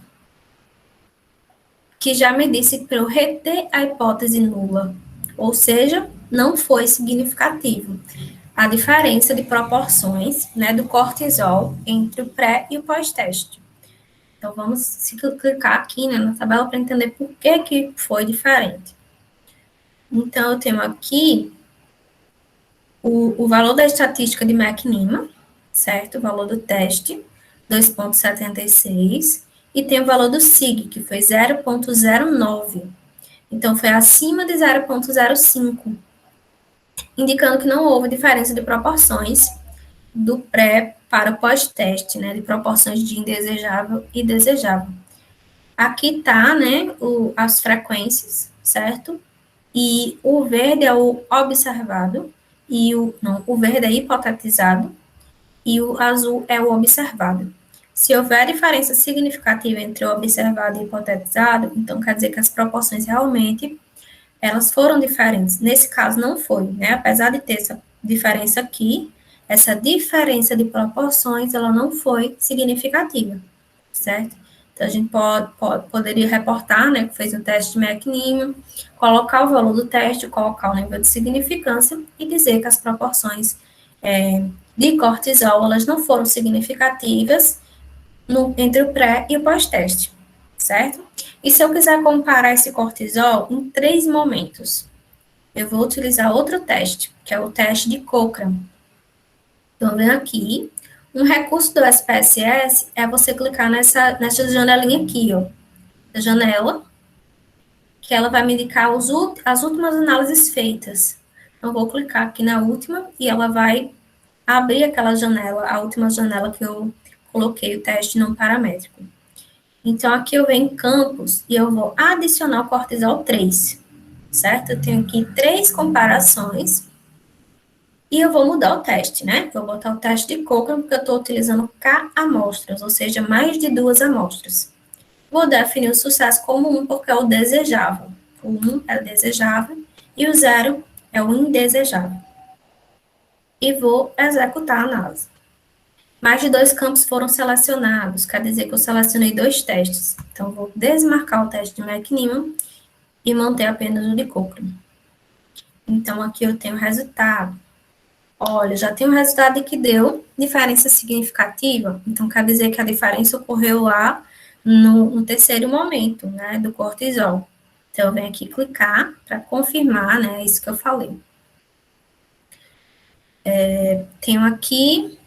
que já me disse para eu reter a hipótese nula, ou seja, não foi significativo a diferença de proporções, né, do cortisol entre o pré e o pós-teste. Então, vamos clicar aqui, né, na tabela para entender por que foi diferente. Então, eu tenho aqui o valor da estatística de McNeema, certo? O valor do teste, 2,76, e tem o valor do SIG, que foi 0,09. Então, foi acima de 0,05, indicando que não houve diferença de proporções do pré para o pós-teste, né, de proporções de indesejável e desejável. Aqui tá, né, as frequências, certo? E o verde é o observado, e o verde é hipotetizado, e o azul é o observado. Se houver diferença significativa entre o observado e o hipotetizado, então quer dizer que as proporções realmente, elas foram diferentes. Nesse caso, não foi, né? Apesar de ter essa diferença aqui, essa diferença de proporções, ela não foi significativa, certo? Então, a gente poderia reportar, né, que fez o teste de McNeema, colocar o valor do teste, colocar o nível de significância e dizer que as proporções de cortisol, elas não foram significativas entre o pré e o pós-teste, certo? E se eu quiser comparar esse cortisol em 3 momentos, eu vou utilizar outro teste, que é o teste de Cochrane. Então, vem aqui. Um recurso do SPSS é você clicar nessa janelinha aqui, ó. A janela, que ela vai me indicar as últimas análises feitas. Então, vou clicar aqui na última e ela vai abrir aquela janela, a última janela que eu coloquei o teste não paramétrico. Então, aqui eu venho em campos e eu vou adicionar o cortisol 3, certo? Eu tenho aqui 3 comparações e eu vou mudar o teste, né? Vou botar o teste de Cochrane porque eu estou utilizando K amostras, ou seja, mais de 2 amostras. Vou definir o sucesso como 1 porque é o desejável. O 1 é o desejável e o 0 é o indesejável. E vou executar a análise. Mais de 2 campos foram selecionados, quer dizer que eu selecionei 2 testes. Então, vou desmarcar o teste de McNeman e manter apenas o de Cochrane. Então, aqui eu tenho o resultado. Olha, já tem o resultado de que deu diferença significativa. Então, quer dizer que a diferença ocorreu lá no terceiro momento, né, do cortisol. Então, eu venho aqui clicar para confirmar, né, isso que eu falei. Tenho aqui,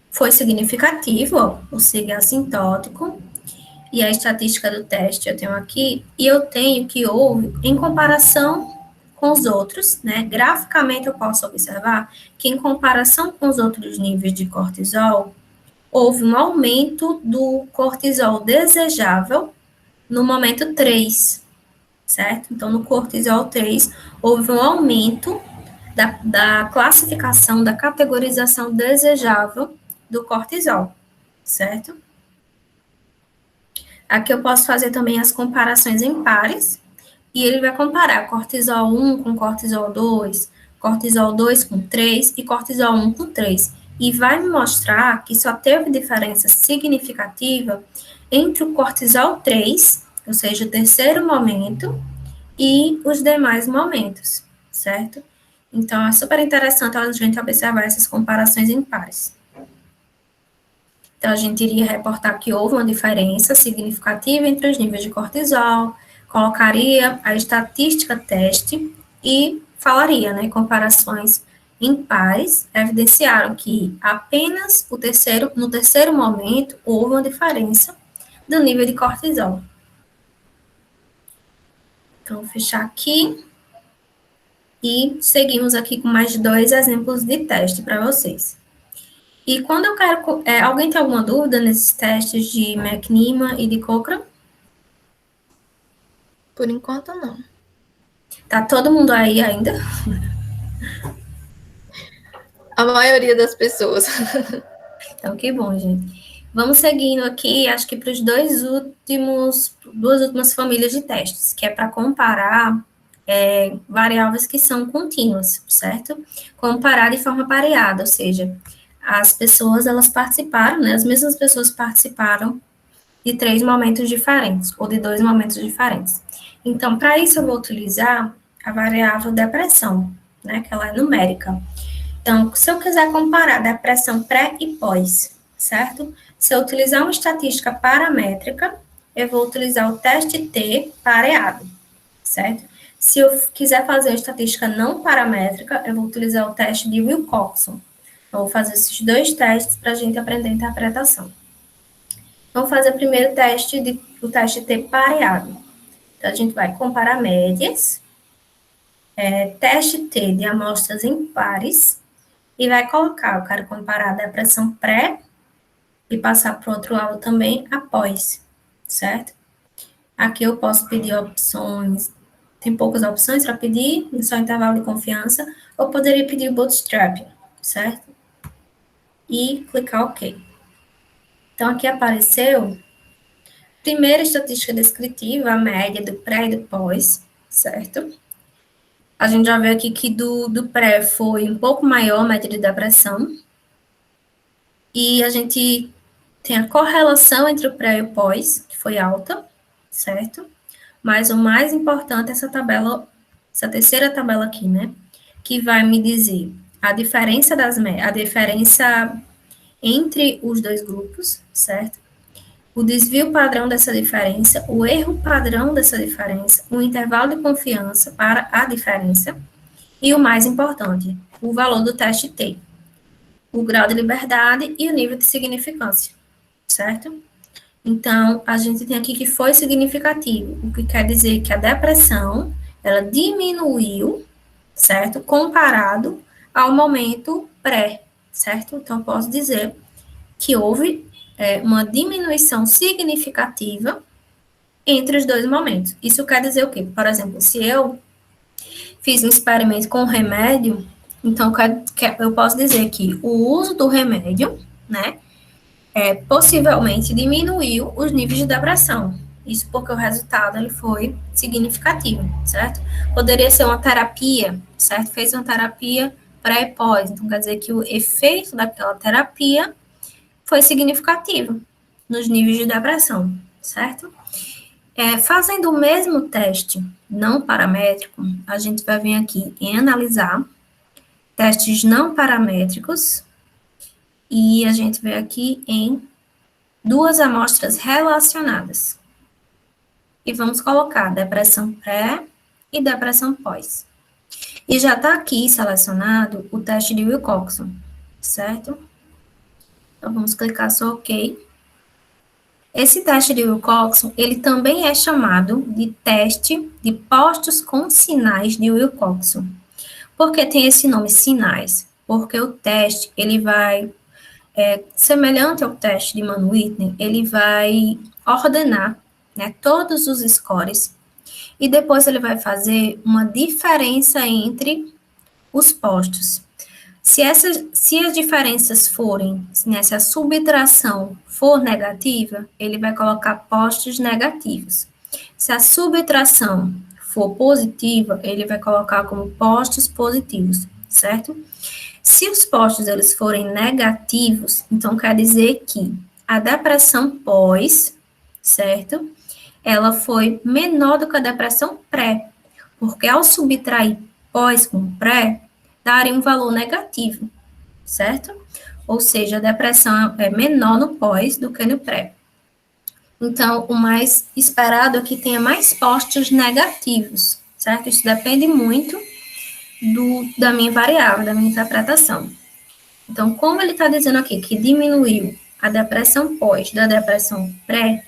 foi significativo, ó, o SIG assintótico, e a estatística do teste eu tenho aqui, e eu tenho que houve, em comparação com os outros, né, graficamente eu posso observar que em comparação com os outros níveis de cortisol, houve um aumento do cortisol desejável no momento 3, certo? Então, no cortisol 3, houve um aumento da classificação, da categorização desejável do cortisol, certo? Aqui eu posso fazer também as comparações em pares, e ele vai comparar cortisol 1 com cortisol 2, cortisol 2 com 3 e cortisol 1 com 3. E vai me mostrar que só teve diferença significativa entre o cortisol 3, ou seja, o terceiro momento, e os demais momentos, certo? Então, é super interessante a gente observar essas comparações em pares. Então, a gente iria reportar que houve uma diferença significativa entre os níveis de cortisol, colocaria a estatística teste e falaria, né, comparações em pares evidenciaram que apenas no terceiro momento houve uma diferença do nível de cortisol. Então, vou fechar aqui e seguimos aqui com mais 2 exemplos de teste para vocês. E quando eu quero... alguém tem alguma dúvida nesses testes de McNeman e de Cochrane? Por enquanto, não. Tá todo mundo aí ainda? A maioria das pessoas. Então, que bom, gente. Vamos seguindo aqui, acho que para os duas últimas famílias de testes, que é para comparar variáveis que são contínuas, certo? Comparar de forma pareada, ou seja, as pessoas, elas participaram, né, as mesmas pessoas participaram de 3 momentos diferentes, ou de 2 momentos diferentes. Então, para isso, eu vou utilizar a variável depressão, né, que ela é numérica. Então, se eu quiser comparar depressão pré e pós, certo? Se eu utilizar uma estatística paramétrica, eu vou utilizar o teste T pareado, certo? Se eu quiser fazer uma estatística não paramétrica, eu vou utilizar o teste de Wilcoxon. Eu vou fazer esses 2 testes para a gente aprender a interpretação. Vamos fazer primeiro o teste T pareado. Então, a gente vai comparar médias, teste T de amostras em pares, e vai colocar, eu quero comparar a depressão pré e passar para o outro lado também após, certo? Aqui eu posso pedir opções, tem poucas opções para pedir, só intervalo de confiança, ou poderia pedir o bootstrap, certo? E clicar OK. Então, aqui apareceu, primeira estatística descritiva, a média do pré e do pós, certo? A gente já vê aqui que do pré foi um pouco maior a média de depressão, e a gente tem a correlação entre o pré e o pós, que foi alta, certo? Mas o mais importante é essa tabela, essa terceira tabela aqui, né? Que vai me dizer a diferença entre os 2 grupos, certo? o desvio padrão dessa diferença, o erro padrão dessa diferença, o intervalo de confiança para a diferença e o mais importante, o valor do teste T, o grau de liberdade e o nível de significância, certo? Então, a gente tem aqui que foi significativo, o que quer dizer que a depressão, ela diminuiu, certo? Comparado ao momento pré, certo? Então, posso dizer que houve uma diminuição significativa entre os dois momentos. Isso quer dizer o quê? Por exemplo, se eu fiz um experimento com remédio, então eu posso dizer que o uso do remédio, né, possivelmente diminuiu os níveis de depressão. Isso porque o resultado ele foi significativo, certo? Poderia ser uma terapia, certo? Fez uma terapia pré e pós, então quer dizer que o efeito daquela terapia foi significativo nos níveis de depressão, certo? Fazendo o mesmo teste não paramétrico, a gente vai vir aqui em analisar testes não paramétricos e a gente vê aqui em duas amostras relacionadas. E vamos colocar depressão pré e depressão pós. E já está aqui selecionado o teste de Wilcoxon, certo? Então, vamos clicar só OK. Esse teste de Wilcoxon, ele também é chamado de teste de postos com sinais de Wilcoxon. Por que tem esse nome, sinais? Porque o teste, ele vai, semelhante ao teste de Mann-Whitney, ele vai ordenar, né, todos os scores e depois ele vai fazer uma diferença entre os postos. Se as diferenças forem, né, se a subtração for negativa, ele vai colocar postos negativos. Se a subtração for positiva, ele vai colocar como postos positivos, certo? Se os postos eles forem negativos, então quer dizer que a depressão pós, certo? Ela foi menor do que a depressão pré, porque ao subtrair pós com pré, daria um valor negativo, certo? Ou seja, a depressão é menor no pós do que no pré. Então, o mais esperado é que tenha mais postos negativos, certo? Isso depende muito da minha variável, da minha interpretação. Então, como ele está dizendo aqui que diminuiu a depressão pós da depressão pré,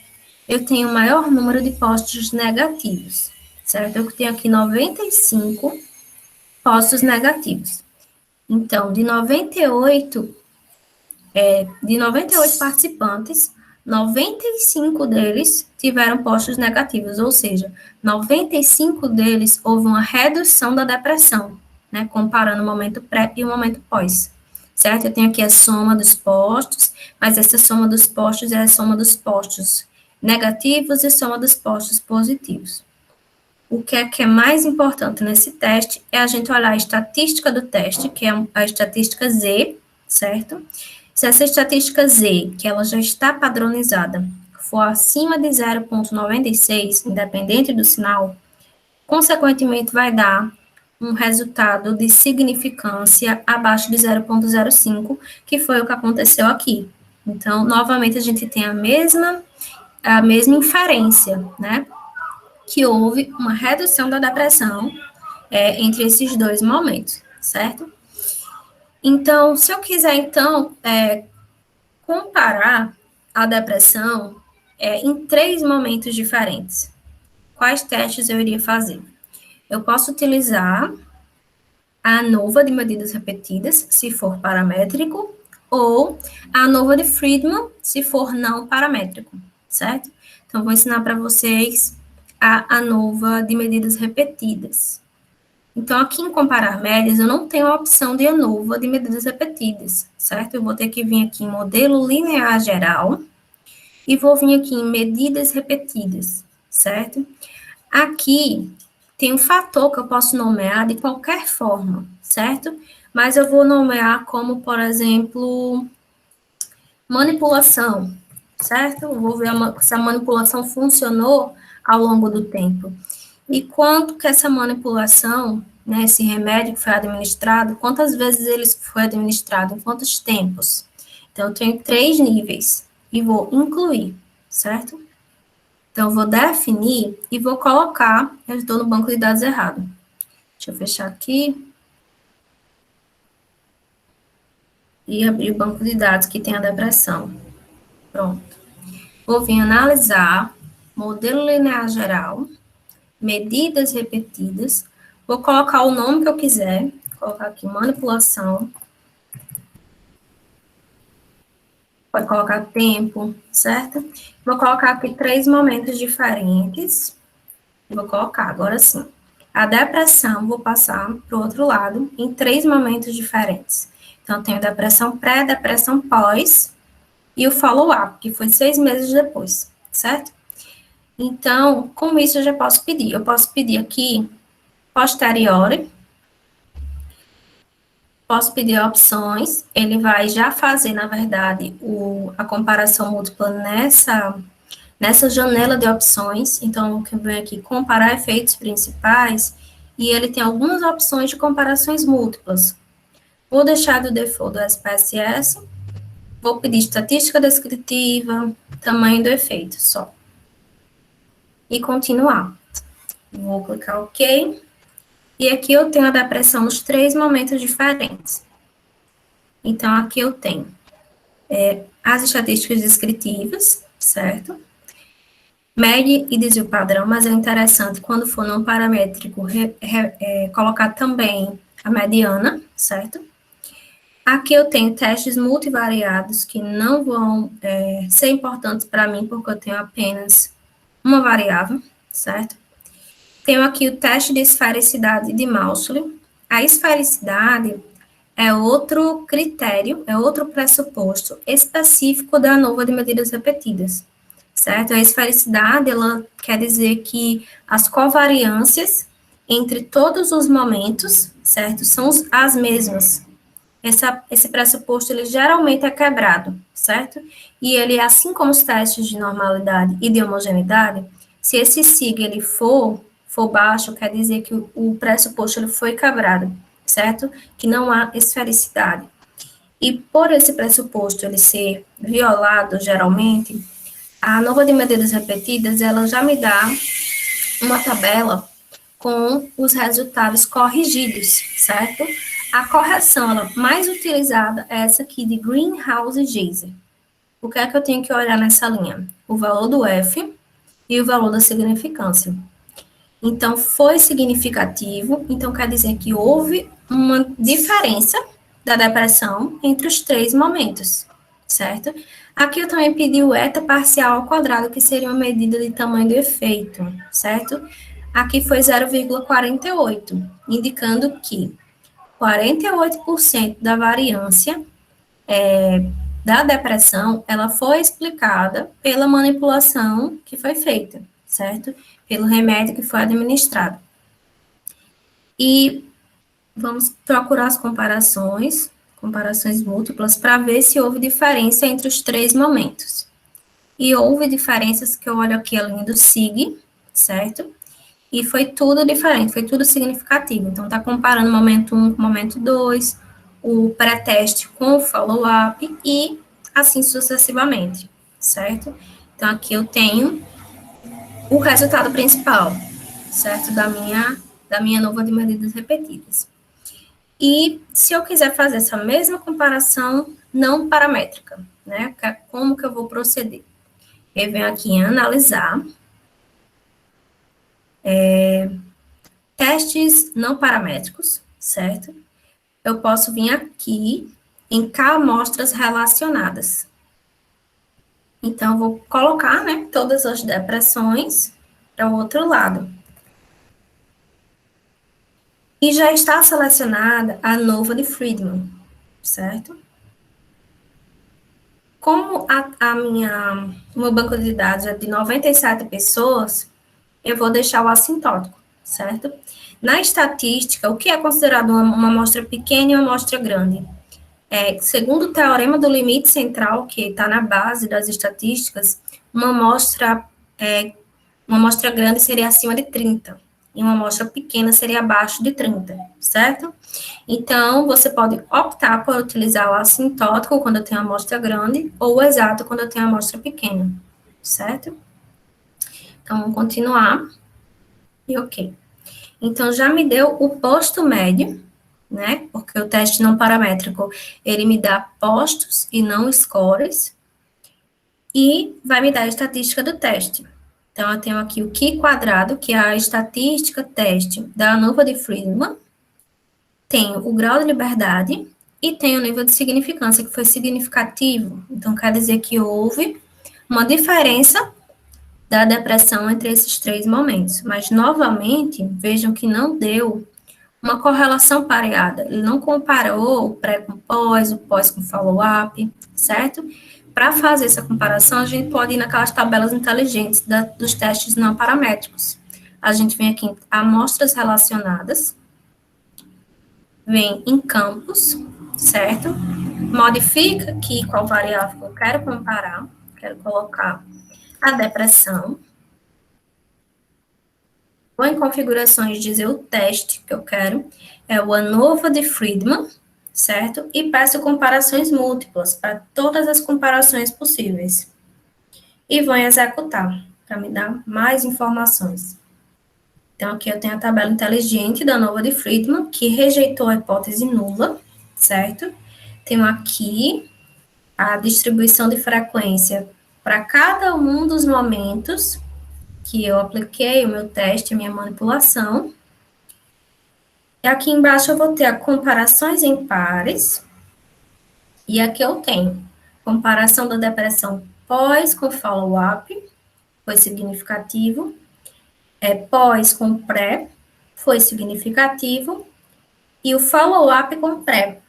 eu tenho o maior número de postos negativos, certo? Eu tenho aqui 95 postos negativos. Então, de 98 participantes, 95 deles tiveram postos negativos, ou seja, 95 deles houve uma redução da depressão, né, comparando o momento pré e o momento pós, certo? Eu tenho aqui a soma dos postos, mas essa soma dos postos é a soma dos postos negativos e soma dos postos positivos. O que é mais importante nesse teste é a gente olhar a estatística do teste, que é a estatística Z, certo? Se essa estatística Z, que ela já está padronizada, for acima de 0,96, independente do sinal, consequentemente vai dar um resultado de significância abaixo de 0,05, que foi o que aconteceu aqui. Então, novamente, a gente tem a mesma inferência, né? Que houve uma redução da depressão entre esses dois momentos, certo? Então, se eu quiser, então, comparar a depressão em 3 momentos diferentes, quais testes eu iria fazer? Eu posso utilizar a ANOVA de medidas repetidas, se for paramétrico, ou a ANOVA de Friedman, se for não paramétrico, certo? Então, vou ensinar para vocês a ANOVA de medidas repetidas. Então, aqui em comparar médias, eu não tenho a opção de ANOVA de medidas repetidas, certo? Eu vou ter que vir aqui em modelo linear geral e vou vir aqui em medidas repetidas, certo? Aqui tem um fator que eu posso nomear de qualquer forma, certo? Mas eu vou nomear como, por exemplo, manipulação, certo? Eu vou ver se a manipulação funcionou ao longo do tempo. E quanto que essa manipulação, né, esse remédio que foi administrado, quantas vezes ele foi administrado, em quantos tempos? Então, eu tenho 3 níveis e vou incluir, certo? Então, eu vou definir e vou colocar, eu estou no banco de dados errado. Deixa eu fechar aqui. E abrir o banco de dados que tem a depressão. Pronto. Vou vir analisar, modelo linear geral, medidas repetidas. Vou colocar o nome que eu quiser. Vou colocar aqui manipulação. Pode colocar tempo, certo? Vou colocar aqui 3 momentos diferentes. Vou colocar, agora sim. A depressão, vou passar para o outro lado, em 3 momentos diferentes. Então, eu tenho depressão pré, depressão pós, e o follow-up, que foi 6 meses depois, certo? Então, com isso, eu já posso pedir. Eu posso pedir aqui, posteriori, posso pedir opções, ele vai já fazer, na verdade, a comparação múltipla nessa janela de opções. Então, eu venho aqui, comparar efeitos principais, e ele tem algumas opções de comparações múltiplas. Vou deixar do default do SPSS, vou pedir estatística descritiva, tamanho do efeito, só. E continuar. Vou clicar OK. E aqui eu tenho a depressão nos 3 momentos diferentes. Então, aqui eu tenho as estatísticas descritivas, certo? Média e desvio padrão, mas é interessante, quando for não paramétrico, colocar também a mediana, certo? Aqui eu tenho testes multivariados, que não vão ser importantes para mim, porque eu tenho apenas uma variável, certo? Tenho aqui o teste de esfericidade de Moseley. A esfericidade é outro critério, é outro pressuposto específico da ANOVA de medidas repetidas, certo? A esfericidade, ela quer dizer que as covariâncias entre todos os momentos, certo, são as mesmas. Esse pressuposto, ele geralmente é quebrado, certo? E ele, assim como os testes de normalidade e de homogeneidade, se esse sig ele for baixo, quer dizer que o pressuposto ele foi quebrado, certo? Que não há esfericidade. E por esse pressuposto ele ser violado, geralmente, a ANOVA de medidas repetidas, ela já me dá uma tabela com os resultados corrigidos, certo? A correção mais utilizada é essa aqui de Greenhouse-Geiser. O que é que eu tenho que olhar nessa linha? O valor do F e o valor da significância. Então, foi significativo, então quer dizer que houve uma diferença da depressão entre os 3 momentos, certo? Aqui eu também pedi o eta parcial ao quadrado, que seria uma medida de tamanho do efeito, certo? Aqui foi 0,48, indicando que 48% da variância da depressão, ela foi explicada pela manipulação que foi feita, certo? Pelo remédio que foi administrado. E vamos procurar as comparações múltiplas, para ver se houve diferença entre os 3 momentos. E houve diferenças, que eu olho aqui a linha do SIG, certo? E foi tudo diferente, foi tudo significativo. Então, está comparando o momento 1 com o momento 2, o pré-teste com o follow-up e assim sucessivamente, certo? Então, aqui eu tenho o resultado principal, certo? Da minha ANOVA de medidas repetidas. E se eu quiser fazer essa mesma comparação não paramétrica, né? Como que eu vou proceder? Eu venho aqui em analisar, testes não paramétricos, certo? Eu posso vir aqui em K-amostras relacionadas. Então, eu vou colocar, né, todas as depressões para o outro lado. E já está selecionada a ANOVA de Friedman, certo? Como o meu banco de dados é de 97 pessoas, eu vou deixar o assintótico, certo? Na estatística, o que é considerado uma amostra pequena e uma amostra grande? Segundo o teorema do limite central, que está na base das estatísticas, uma amostra grande seria acima de 30, e uma amostra pequena seria abaixo de 30, certo? Então, você pode optar por utilizar o assintótico quando eu tenho amostra grande, ou o exato quando eu tenho amostra pequena, certo? Então, vamos continuar. E ok. Então, já me deu o posto médio, né? Porque o teste não paramétrico, ele me dá postos e não scores. E vai me dar a estatística do teste. Então, eu tenho aqui o Q quadrado, que é a estatística teste da ANOVA de Friedman. Tenho o grau de liberdade e tenho o nível de significância, que foi significativo. Então, quer dizer que houve uma diferença da depressão entre esses 3 momentos. Mas, novamente, vejam que não deu uma correlação pareada. Ele não comparou o pré com pós, o pós com follow-up, certo? Para fazer essa comparação, a gente pode ir naquelas tabelas inteligentes dos testes não paramétricos. A gente vem aqui em amostras relacionadas, vem em campos, certo? Modifica aqui qual variável que eu quero comparar, quero colocar a depressão. Vou em configurações dizer o teste que eu quero, é o ANOVA de Friedman, certo? E peço comparações múltiplas para todas as comparações possíveis. E vou executar, para me dar mais informações. Então, aqui eu tenho a tabela inteligente da ANOVA de Friedman, que rejeitou a hipótese nula, certo? Tenho aqui a distribuição de frequência para cada um dos momentos que eu apliquei o meu teste, a minha manipulação. E aqui embaixo eu vou ter a comparações em pares. E aqui eu tenho comparação da depressão pós com follow-up, foi significativo. Pós com pré, foi significativo. E o follow-up com pré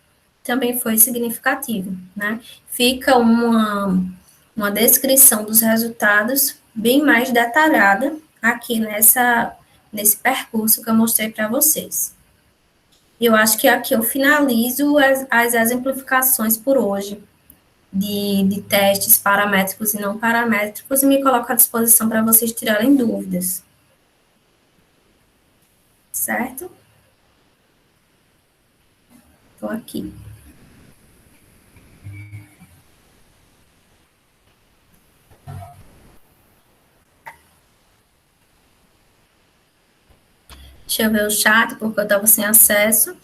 também foi significativo, né? Fica uma descrição dos resultados bem mais detalhada aqui nesse percurso que eu mostrei para vocês. Eu acho que aqui eu finalizo as exemplificações por hoje de testes paramétricos e não paramétricos e me coloco à disposição para vocês tirarem dúvidas. Certo? Estou aqui. Deixa eu ver o chat, porque eu estava sem acesso.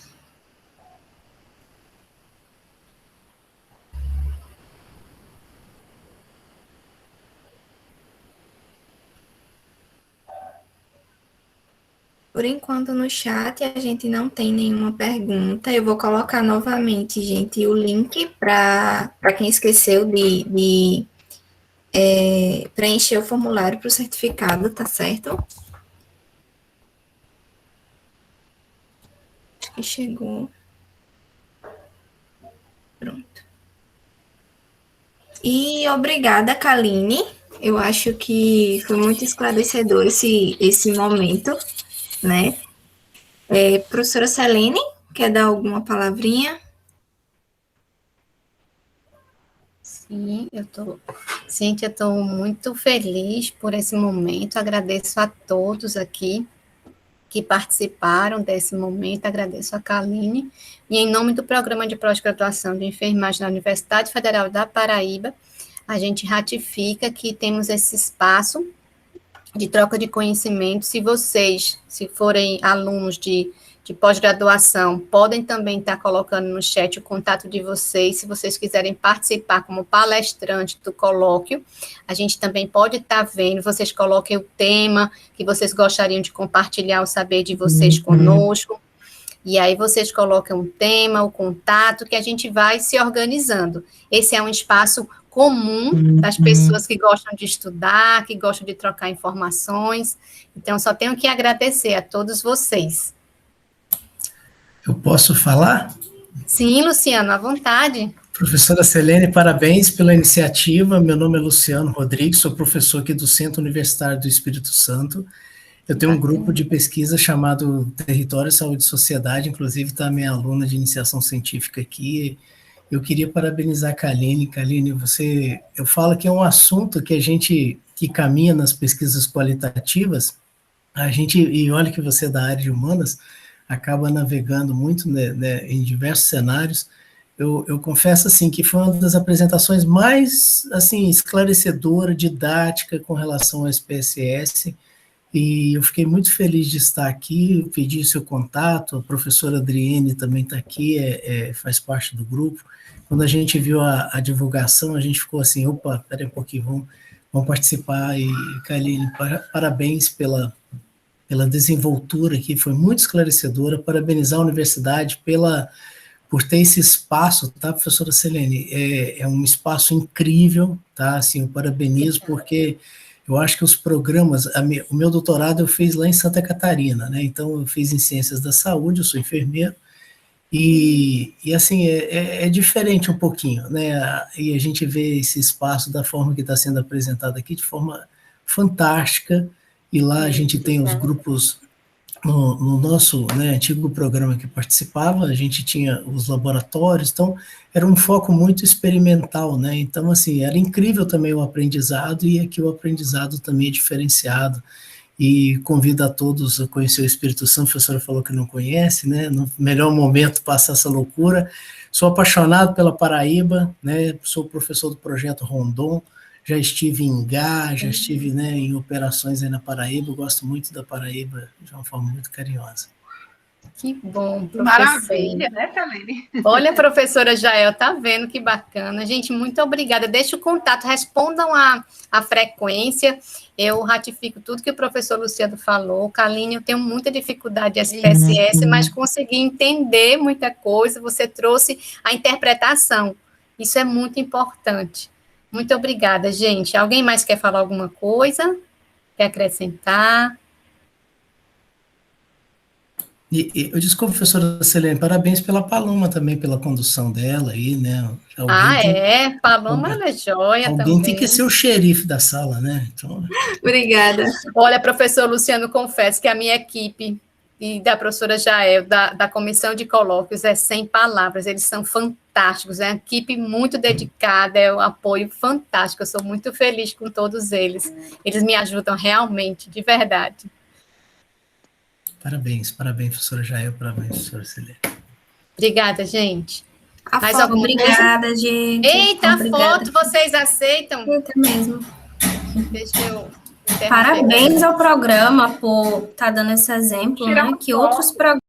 Por enquanto, no chat, a gente não tem nenhuma pergunta. Eu vou colocar novamente, gente, o link para quem esqueceu de preencher o formulário para o certificado, tá certo? Acho que chegou. Pronto. E obrigada, Kaline. Eu acho que foi muito esclarecedor esse momento, né? Professora Selene, quer dar alguma palavrinha? Sim, Cíntia, eu estou muito feliz por esse momento, agradeço a todos aqui que participaram desse momento, agradeço a Kaline, e em nome do Programa de Pós-Graduação de Enfermagem da Universidade Federal da Paraíba, a gente ratifica que temos esse espaço de troca de conhecimento. Se vocês, se forem alunos de pós-graduação, podem também estar colocando no chat o contato de vocês, se vocês quiserem participar como palestrante do colóquio, a gente também pode estar vendo, vocês coloquem o tema que vocês gostariam de compartilhar o saber de vocês conosco, e aí vocês colocam o tema, o contato, que a gente vai se organizando. Esse é um espaço comum das pessoas que gostam de estudar, que gostam de trocar informações, então só tenho que agradecer a todos vocês. Eu posso falar? Sim, Luciano, à vontade. Professora Selene, parabéns pela iniciativa. Meu nome é Luciano Rodrigues, sou professor aqui do Centro Universitário do Espírito Santo. Eu tenho um grupo de pesquisa chamado Território, Saúde e Sociedade, inclusive está a minha aluna de iniciação científica aqui. Eu queria parabenizar a Kaline. Kaline, eu falo que é um assunto que a gente que caminha nas pesquisas qualitativas, e olha que você é da área de humanas, acaba navegando muito, né, em diversos cenários. eu confesso, assim, que foi uma das apresentações mais, assim, esclarecedora, didática com relação ao SPSS, e eu fiquei muito feliz de estar aqui, pedi o seu contato, a professora Adriene também está aqui, faz parte do grupo. Quando a gente viu a divulgação, a gente ficou assim, opa, peraí um pouquinho, vamos participar, e Kaline, parabéns pela desenvoltura aqui, foi muito esclarecedora, parabenizar a universidade por ter esse espaço, tá, professora Selene? É um espaço incrível, tá? Assim, eu parabenizo, porque eu acho que os programas, o meu doutorado eu fiz lá em Santa Catarina, né? Então, eu fiz em Ciências da Saúde, eu sou enfermeiro, e assim, é diferente um pouquinho, né? E a gente vê esse espaço da forma que está sendo apresentado aqui, de forma fantástica, e lá a gente tem os grupos. No nosso, né, antigo programa que participava, a gente tinha os laboratórios, então era um foco muito experimental, né? Então, assim, era incrível também o aprendizado, e aqui o aprendizado também é diferenciado. E convido a todos a conhecer o Espírito Santo. A professora falou que não conhece, né? No melhor momento passar essa loucura. Sou apaixonado pela Paraíba, né? Sou professor do projeto Rondon. Já estive em Gá, já estive, né, em operações aí na Paraíba. Eu gosto muito da Paraíba de uma forma muito carinhosa. Que bom, professor. Maravilha, né, Kaline? Olha, professora Jael, tá vendo que bacana. Gente, muito obrigada. Deixa o contato, respondam a frequência. Eu ratifico tudo que o professor Luciano falou. Kaline, eu tenho muita dificuldade de SPSS, mas consegui entender muita coisa. Você trouxe a interpretação. Isso é muito importante. Muito obrigada, gente. Alguém mais quer falar alguma coisa? Quer acrescentar? Eu desculpe, professora Selene, parabéns pela Paloma também, pela condução dela aí, né? Paloma ela é joia alguém também. tem que ser o xerife da sala, né? Então... Obrigada. Olha, professor Luciano, confesso que a minha equipe e da professora Jael, da comissão de colóquios, é sem palavras, eles são fantásticos, é uma equipe muito dedicada, é um apoio fantástico, eu sou muito feliz com todos eles me ajudam realmente, de verdade. Parabéns, professora Jael, parabéns, professora Selene. Obrigada, gente. Mais alguma obrigada, coisa? Gente. Eita, obrigada. Foto, vocês aceitam? Eita mesmo. Deixa eu... Parabéns ao programa por estar dando esse exemplo, né? Que outros programas